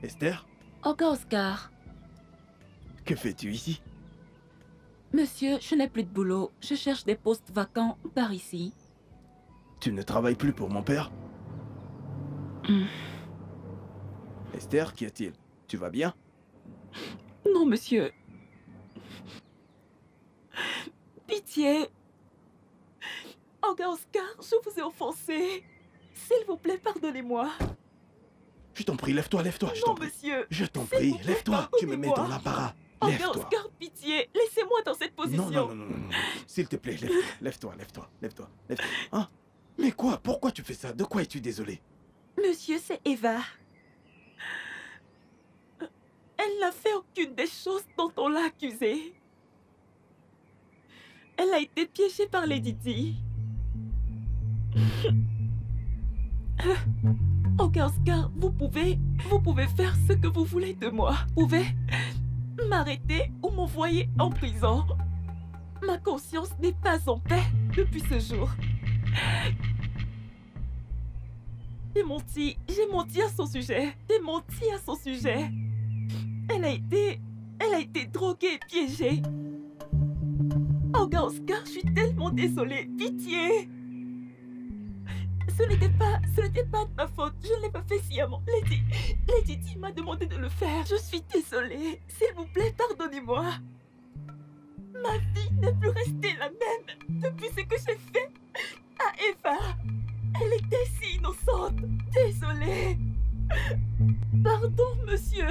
Esther, Oscar. que fais-tu ici? Monsieur, je n'ai plus de boulot. Je cherche des postes vacants par ici. Tu ne travailles plus pour mon père? Esther, qu'y a-t-il? Tu vas bien? Non, monsieur. Pitié. Oscar, je vous ai offensé. S'il vous plaît, pardonnez-moi. Je t'en prie, lève-toi, lève-toi, je t'en prie. Monsieur. Je t'en prie, lève-toi, tu me mets dans l'embarras. Lève-toi. Oscar, pitié, laissez-moi dans cette position. Non. S'il te plaît, lève-toi. Hein? Mais quoi? Pourquoi tu fais ça? De quoi es-tu désolé? Monsieur, c'est Eva. Elle n'a fait aucune des choses dont on l'a accusée. Elle a été piégée par les Didi. Oscar, vous pouvez faire ce que vous voulez de moi. Vous pouvez m'arrêter ou m'envoyer en prison. Ma conscience n'est pas en paix depuis ce jour. J'ai menti à son sujet. Elle a été droguée et piégée. Oscar, je suis tellement désolée. Pitié. Ce n'était pas de ma faute. Je ne l'ai pas fait sciemment. Lady Di m'a demandé de le faire. Je suis désolée. S'il vous plaît, pardonnez-moi. Ma vie n'est plus restée la même depuis ce que j'ai fait à Eva. Elle était si innocente. Désolée. Pardon, monsieur.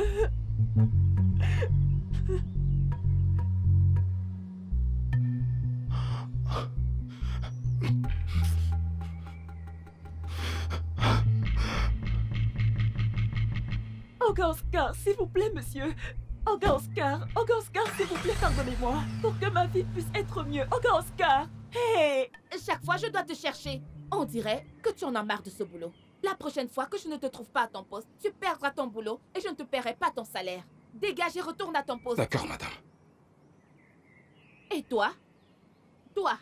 Oscar, s'il vous plaît, monsieur. Oscar, s'il vous plaît, pardonnez-moi. Pour que ma vie puisse être mieux. Oscar. Hey! Chaque fois, je dois te chercher. On dirait que tu en as marre de ce boulot. La prochaine fois que je ne te trouve pas à ton poste, tu perdras ton boulot et je ne te paierai pas ton salaire. Dégage et retourne à ton poste. D'accord, madame. Et toi? Toi,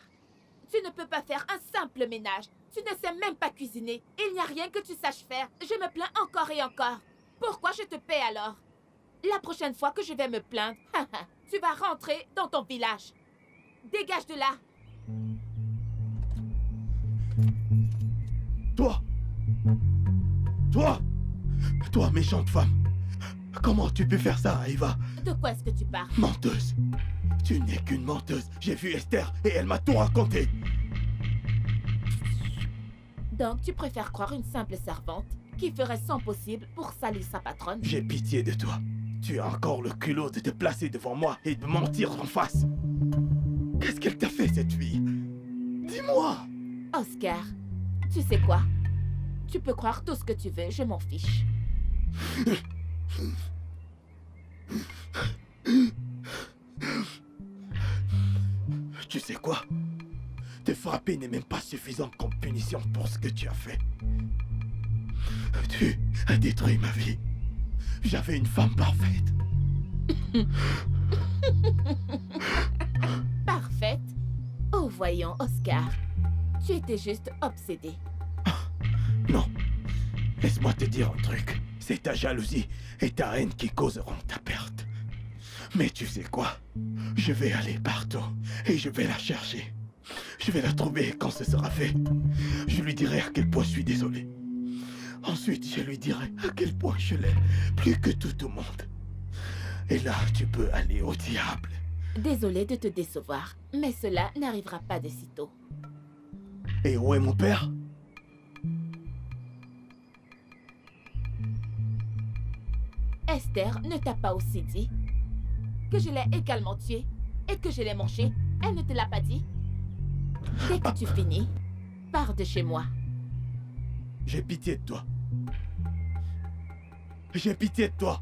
tu ne peux pas faire un simple ménage. Tu ne sais même pas cuisiner. Il n'y a rien que tu saches faire. Je me plains encore et encore. Pourquoi je te paie alors? La prochaine fois que je vais me plaindre, tu vas rentrer dans ton village. Dégage de là. Toi, méchante femme. Comment tu peux faire ça, Eva? De quoi est-ce que tu parles? Menteuse. Tu n'es qu'une menteuse. J'ai vu Esther et elle m'a tout raconté. Donc, tu préfères croire une simple servante qui ferait son possible pour salir sa patronne? J'ai pitié de toi. Tu as encore le culot de te placer devant moi et de mentir en face. Qu'est-ce qu'elle t'a fait, cette fille? Dis-moi. Oscar, tu sais quoi? Tu peux croire tout ce que tu veux, je m'en fiche. Tu sais quoi? Te frapper n'est même pas suffisant comme punition pour ce que tu as fait. Tu as détruit ma vie. J'avais une femme parfaite. Parfaite? Oh, voyons, Oscar. Tu étais juste obsédé. Non. Laisse-moi te dire un truc. C'est ta jalousie et ta haine qui causeront ta perte. Mais tu sais quoi? Je vais aller partout et je vais la chercher. Je vais la trouver quand ce sera fait. Je lui dirai à quel point je suis désolé. Ensuite, je lui dirai à quel point je l'aime plus que tout au monde. Et là, tu peux aller au diable. Désolée de te décevoir, mais cela n'arrivera pas de sitôt. Et où est mon père? Esther ne t'a pas aussi dit que je l'ai également tué et que je l'ai mangé. Elle ne te l'a pas dit? Dès que tu finis, pars de chez moi. J'ai pitié de toi. J'ai pitié de toi.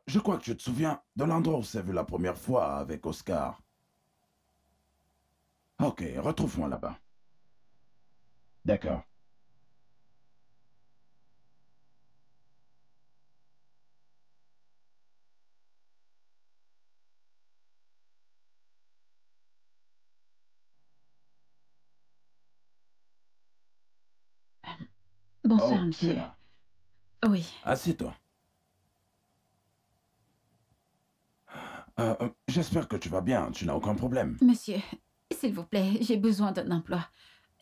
Je crois que tu te souviens de l'endroit où on s'est vu la première fois avec Oscar. Ok, retrouve-moi là-bas. D'accord. Bonsoir, Oh, tu es monsieur. là. Oui. Assieds-toi. J'espère que tu vas bien, tu n'as aucun problème. Monsieur, s'il vous plaît, j'ai besoin d'un emploi.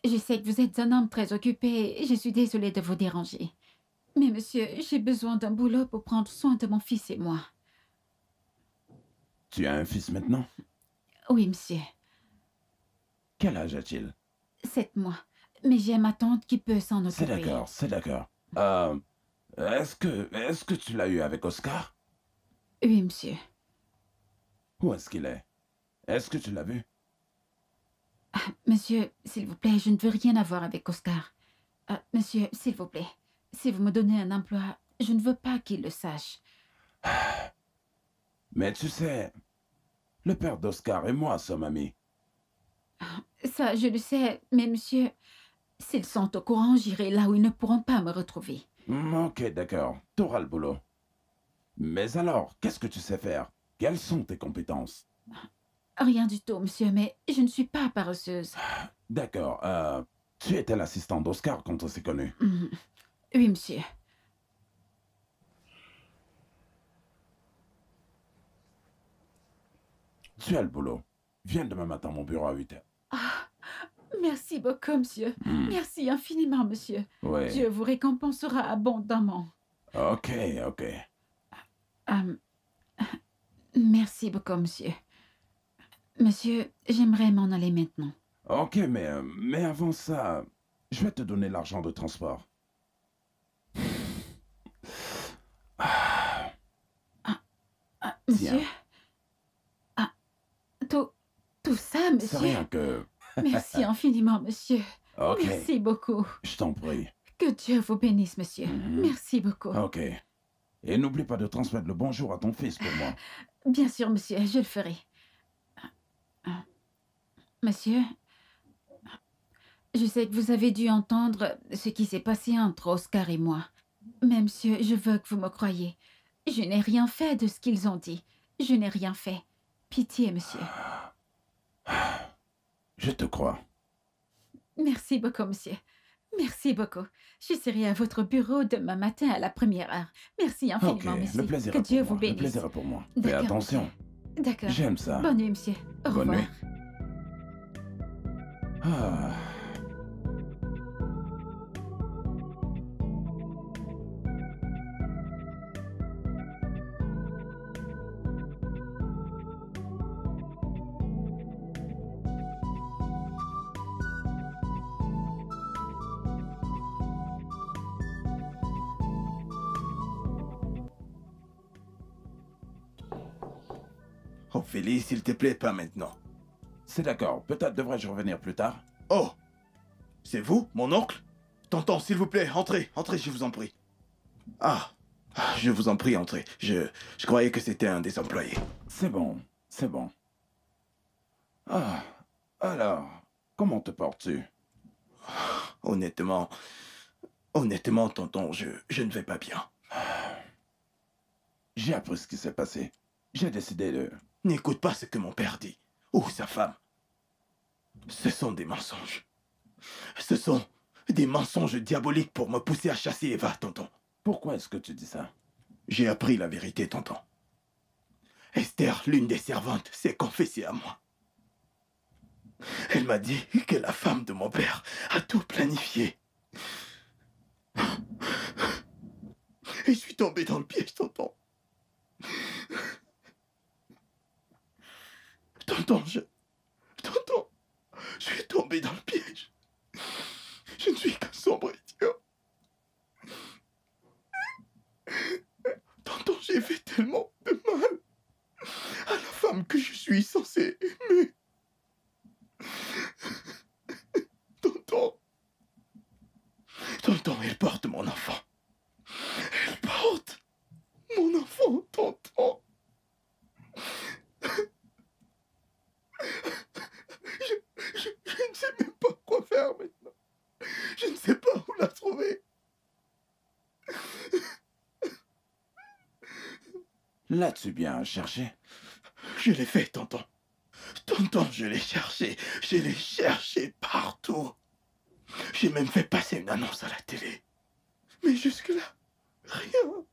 Je sais que vous êtes un homme très occupé et je suis désolée de vous déranger. Mais monsieur, j'ai besoin d'un boulot pour prendre soin de mon fils et moi. Tu as un fils maintenant? Oui, monsieur. Quel âge a-t-il? 7 mois. Mais j'ai ma tante qui peut s'en occuper. C'est d'accord, c'est d'accord. Est-ce que tu l'as eu avec Oscar? Oui, monsieur. Où est-ce qu'il est? Est-ce que tu l'as vu? Monsieur, s'il vous plaît, je ne veux rien avoir avec Oscar. Monsieur, s'il vous plaît, si vous me donnez un emploi, je ne veux pas qu'il le sache. Mais tu sais, le père d'Oscar et moi sommes amis. Ça, je le sais, mais monsieur, s'ils sont au courant, j'irai là où ils ne pourront pas me retrouver. Ok, d'accord, t'auras le boulot. Mais alors, qu'est-ce que tu sais faire? Quelles sont tes compétences? Rien du tout, monsieur, mais je ne suis pas paresseuse. D'accord, tu étais l'assistant d'Oscar quand on s'est connus. Oui, monsieur. Tu as le boulot. Viens demain matin à mon bureau à 8h. Merci beaucoup, monsieur. Merci infiniment, monsieur. Oui. Dieu vous récompensera abondamment. Ok. Merci beaucoup, monsieur. Monsieur, j'aimerais m'en aller maintenant. Ok, mais avant ça, je vais te donner l'argent de transport. Monsieur? Tout ça, monsieur? C'est rien que... Merci infiniment, monsieur. Ok. Merci beaucoup. Je t'en prie. Que Dieu vous bénisse, monsieur. Merci beaucoup. Ok. Et n'oublie pas de transmettre le bonjour à ton fils pour moi. Bien sûr, monsieur, je le ferai. Monsieur, je sais que vous avez dû entendre ce qui s'est passé entre Oscar et moi. Mais monsieur, je veux que vous me croyiez. Je n'ai rien fait de ce qu'ils ont dit. Je n'ai rien fait. Pitié, monsieur. Je te crois. Merci beaucoup, monsieur. Merci beaucoup. Je serai à votre bureau demain matin à la 1re heure. Merci infiniment, Ok, monsieur. le plaisir Que est Dieu pour vous moi. bénisse. Le plaisir est pour moi. Fais D'accord, attention. D'accord. J'aime ça. Bonne nuit, monsieur. Au Bonne revoir. nuit. Ah. Ophélie, s'il te plaît, pas maintenant. C'est d'accord. Peut-être devrais-je revenir plus tard. Oh! C'est vous, mon oncle? Tonton, s'il vous plaît, entrez, entrez, je vous en prie. Je vous en prie, entrez. Je croyais que c'était un des employés. C'est bon, c'est bon. Ah, alors, comment te portes-tu? Honnêtement, tonton, je ne vais pas bien. J'ai appris ce qui s'est passé. J'ai décidé de... N'écoute pas ce que mon père dit, ou sa femme. Ce sont des mensonges. Ce sont des mensonges diaboliques pour me pousser à chasser Eva, tonton. Pourquoi est-ce que tu dis ça? J'ai appris la vérité, tonton. Esther, l'une des servantes, s'est confessée à moi. Elle m'a dit que la femme de mon père a tout planifié. Et je suis tombé dans le piège, tonton. Tonton, Tonton, je suis tombé dans le piège. Je ne suis qu'un sombre idiot. Tonton, j'ai fait tellement de mal à la femme que je suis censé aimer. Tonton, elle porte mon enfant. Elle porte mon enfant, tonton. Je ne sais même pas quoi faire maintenant. Je ne sais pas où la trouver. L'as-tu bien cherché? Je l'ai fait, tonton. Tonton, je l'ai cherché. Je l'ai cherché partout. J'ai même fait passer une annonce à la télé. Mais jusque-là, rien.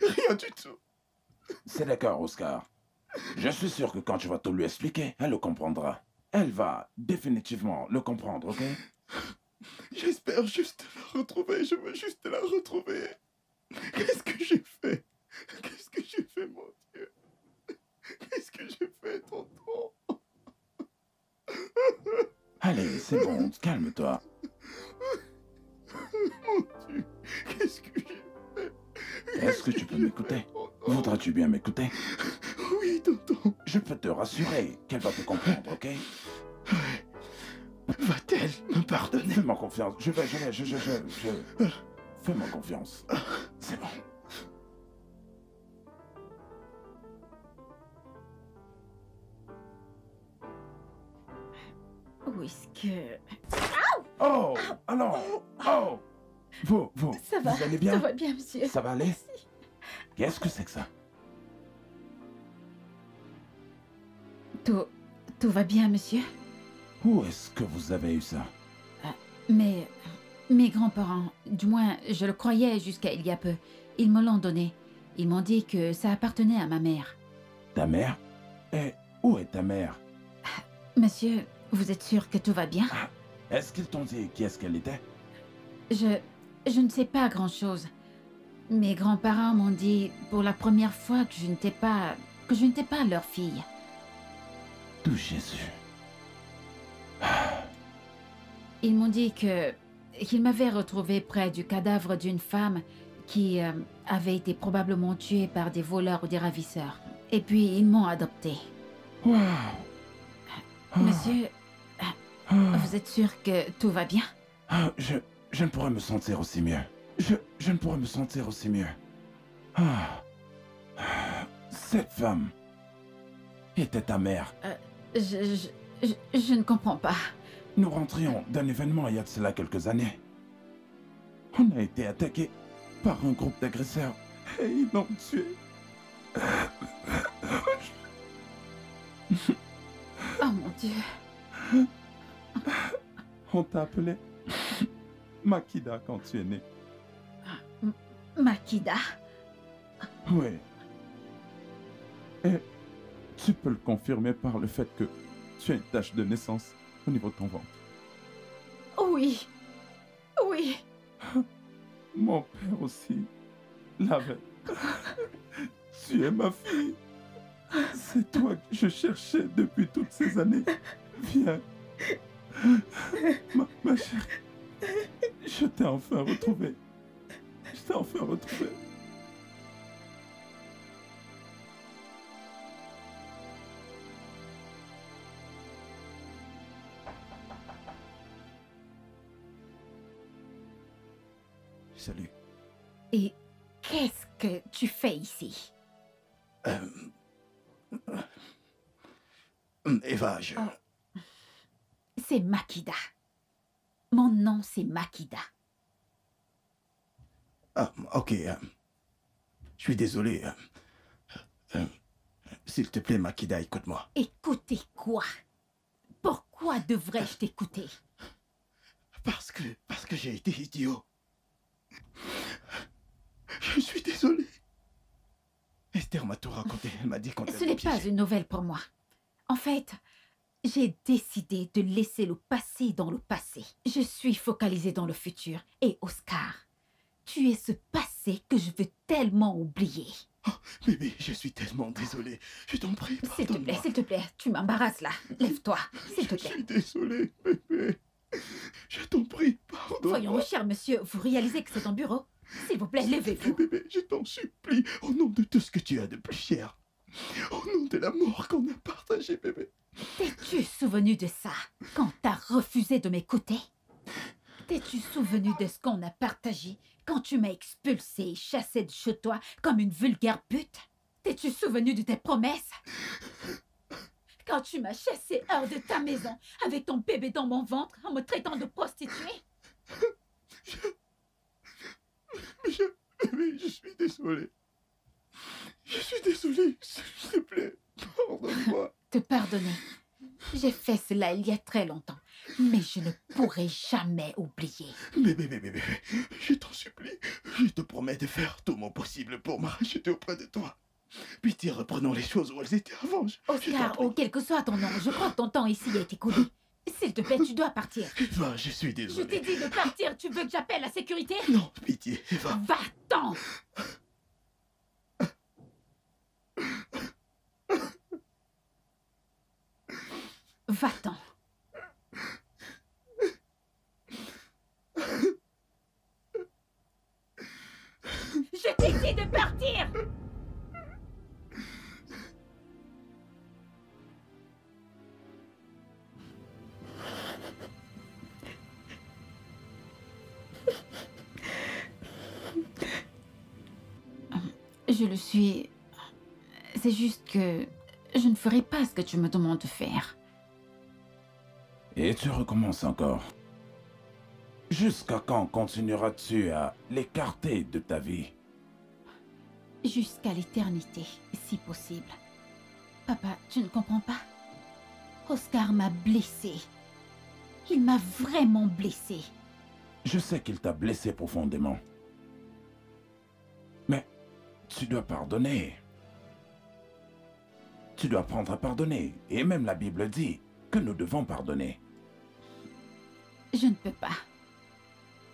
Rien du tout. C'est d'accord, Oscar. Je suis sûr que quand tu vas tout lui expliquer, elle le comprendra. Elle va définitivement le comprendre, ok? J'espère juste la retrouver. Je veux juste la retrouver. Qu'est-ce que j'ai fait? Qu'est-ce que j'ai fait, mon Dieu? Qu'est-ce que j'ai fait, tonton? Allez, c'est bon, calme-toi. Mon Dieu, qu'est-ce que j'ai fait? Est-ce que tu peux m'écouter? Voudras-tu bien m'écouter? Oui, tonton. Je peux te rassurer qu'elle va te comprendre, ok? Va-t-elle me pardonner? Fais-moi confiance. Fais-moi confiance. C'est bon. Où est-ce que... Oh! Alors! Oh! Vous Ça va, allez bien? ça va bien, monsieur. Ça va aller? Merci. Qu'est-ce que c'est que ça? Tout va bien, monsieur? Où est-ce que vous avez eu ça? Mais mes grands-parents, du moins je le croyais jusqu'à il y a peu, ils me l'ont donné. Ils m'ont dit que ça appartenait à ma mère. Ta mère? Et où est ta mère? Monsieur, vous êtes sûr que tout va bien? Est-ce qu'ils t'ont dit qui est-ce qu'elle était? Je ne sais pas grand-chose. Mes grands-parents m'ont dit pour la première fois que je n'étais pas leur fille. Tout Jésus. Ils m'ont dit qu'ils m'avaient retrouvée près du cadavre d'une femme qui avait été probablement tuée par des voleurs ou des ravisseurs. Et puis ils m'ont adoptée. Wow. Monsieur, vous êtes sûr que tout va bien? Je ne pourrais me sentir aussi mieux. Je ne pourrais me sentir aussi mieux. Cette femme était ta mère. Je ne comprends pas. Nous rentrions d'un événement il y a de cela quelques années. On a été attaqué par un groupe d'agresseurs et ils l'ont tué. Oh mon Dieu. On t'a appelé Makida quand tu es né. Makida? Oui. Et tu peux le confirmer par le fait que tu as une tache de naissance au niveau de ton ventre. Oui. Oui. Mon père aussi l'avait. Tu es ma fille. C'est toi que je cherchais depuis toutes ces années. Viens. Ma chérie. Je t'ai enfin retrouvée. Je t'ai enfin retrouvée. Salut. Et qu'est-ce que tu fais ici? Eva, C'est Makida. Mon nom, c'est Makida. Ah, ok. Je suis désolé. S'il te plaît, Makida, écoute-moi. Écoutez quoi? Pourquoi devrais-je t'écouter? Parce que j'ai été idiot. Je suis désolé. Esther m'a tout raconté. Elle m'a dit qu'on Ce n'est pas une nouvelle pour moi. En fait, j'ai décidé de laisser le passé dans le passé. Je suis focalisée dans le futur. Et Oscar, tu es ce passé que je veux tellement oublier. Bébé, je suis tellement désolé. Je t'en prie, pardonne-moi. S'il te plaît, tu m'embarrasses là. Lève-toi, s'il te plaît. Je suis désolé, bébé. Je t'en prie, pardonne-moi. Voyons, cher monsieur, vous réalisez que c'est ton bureau? S'il vous plaît, levez-vous. Bébé, je t'en supplie, au nom de tout ce que tu as de plus cher. Au nom de l'amour qu'on a partagé, bébé. T'es-tu souvenu de ça quand t'as refusé de m'écouter? T'es-tu souvenu de ce qu'on a partagé quand tu m'as expulsé et chassé de chez toi comme une vulgaire pute? T'es-tu souvenu de tes promesses? Quand tu m'as chassé hors de ta maison avec ton bébé dans mon ventre en me traitant de prostituée? Bébé, je suis désolé. Je suis désolé, s'il te plaît, pardonne-moi. Te pardonner. J'ai fait cela il y a très longtemps, mais je ne pourrai jamais oublier. Bébé, je t'en supplie, je te promets de faire tout mon possible pour me racheter auprès de toi. Pitié, reprenons les choses où elles étaient avant. Oscar, ou quel que soit ton nom, je crois que ton temps ici a été coulé. S'il te plaît, tu dois partir. Eva, je suis Je désolé. t'ai dit de partir, tu veux que j'appelle la sécurité? Non, pitié, Eva. Va-t'en! Va-t'en. Je t'ai dit de partir! Je le suis. C'est juste que je ne ferai pas ce que tu me demandes de faire. Et tu recommences encore. Jusqu'à quand continueras-tu à l'écarter de ta vie? Jusqu'à l'éternité, si possible. Papa, tu ne comprends pas? Oscar m'a blessé. Il m'a vraiment blessé. Je sais qu'il t'a blessé profondément. Mais tu dois pardonner. Tu dois apprendre à pardonner. Et même la Bible dit que nous devons pardonner. Je ne peux pas.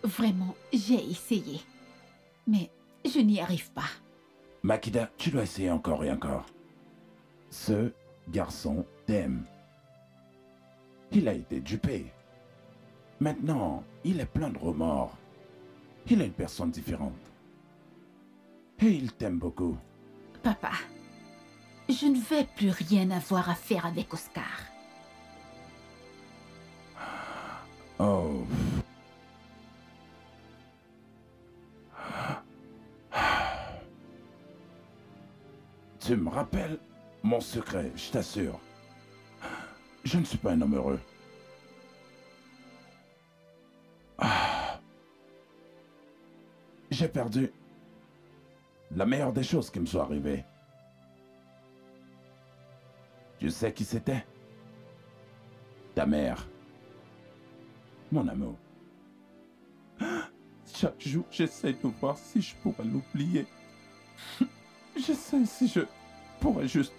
Vraiment, j'ai essayé. Mais je n'y arrive pas. Makida, tu dois essayer encore et encore. Ce garçon t'aime. Il a été dupé. Maintenant, il est plein de remords. Il est une personne différente. Et il t'aime beaucoup. Papa, je ne vais plus rien avoir à faire avec Oscar. Oh. Tu me rappelles mon secret, je t'assure. Je ne suis pas un homme heureux. J'ai perdu la meilleure des choses qui me soit arrivée. Tu sais qui c'était? Ta mère. Mon amour. Chaque jour, j'essaie de voir si je pourrais l'oublier. J'essaie si je pourrais juste...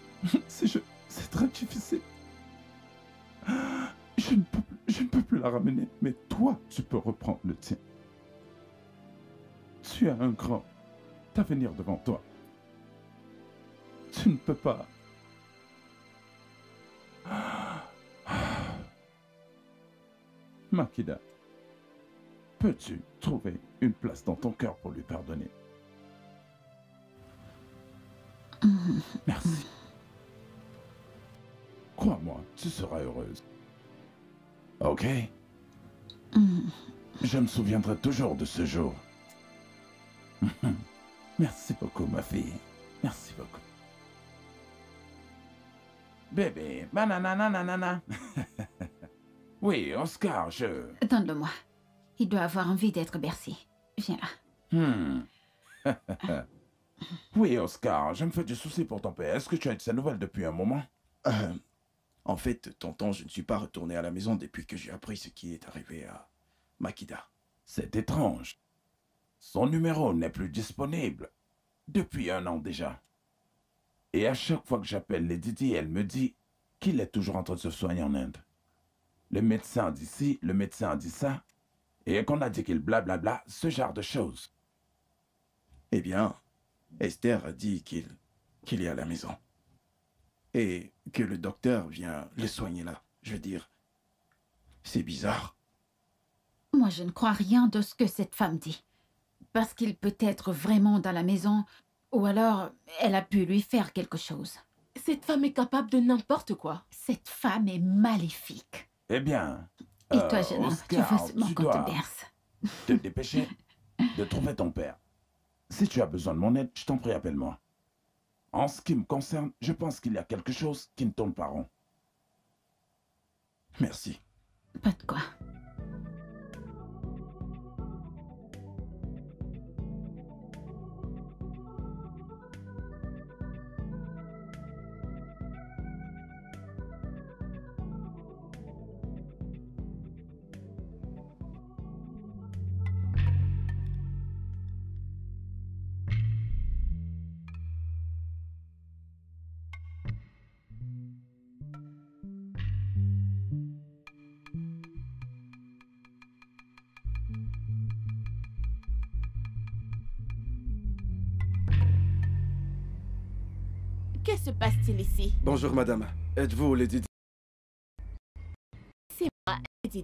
C'est très difficile. Je ne peux plus la ramener, mais toi, tu peux reprendre le tien. Tu as un grand avenir devant toi. Tu ne peux pas... Makida, peux-tu trouver une place dans ton cœur pour lui pardonner? Merci. Crois-moi, tu seras heureuse. Ok? Je me souviendrai toujours de ce jour. Merci beaucoup, ma fille. Merci beaucoup. Bébé, bananana. Oui, Oscar, Donne-le-moi. Il doit avoir envie d'être bercé. Viens là. Oui, Oscar, je me fais du souci pour ton père. Est-ce que tu as de ses nouvelles depuis un moment? En fait, tonton, je ne suis pas retourné à la maison depuis que j'ai appris ce qui est arrivé à Makida. C'est étrange. Son numéro n'est plus disponible depuis 1 an déjà. Et à chaque fois que j'appelle Lady Di, elle me dit qu'il est toujours en train de se soigner en Inde. Le médecin dit ci, le médecin dit ça, et qu'on a dit qu'il blablabla, ce genre de choses. Eh bien, Esther a dit qu'il est à la maison. Et que le docteur vient le soigner là. Je veux dire, c'est bizarre. Moi, je ne crois rien de ce que cette femme dit. Parce qu'il peut être vraiment dans la maison, ou alors elle a pu lui faire quelque chose. Cette femme est capable de n'importe quoi. Cette femme est maléfique. Eh bien... Et toi, jeune homme, tu Oscar, veux seulement tu qu'on dois te berce. te dépêcher de trouver ton père. Si tu as besoin de mon aide, je t'en prie, appelle-moi. En ce qui me concerne, je pense qu'il y a quelque chose qui ne tourne pas rond. Merci. Pas de quoi. Que se passe-t-il ici? Bonjour madame, êtes-vous Lady? C'est moi, Lady.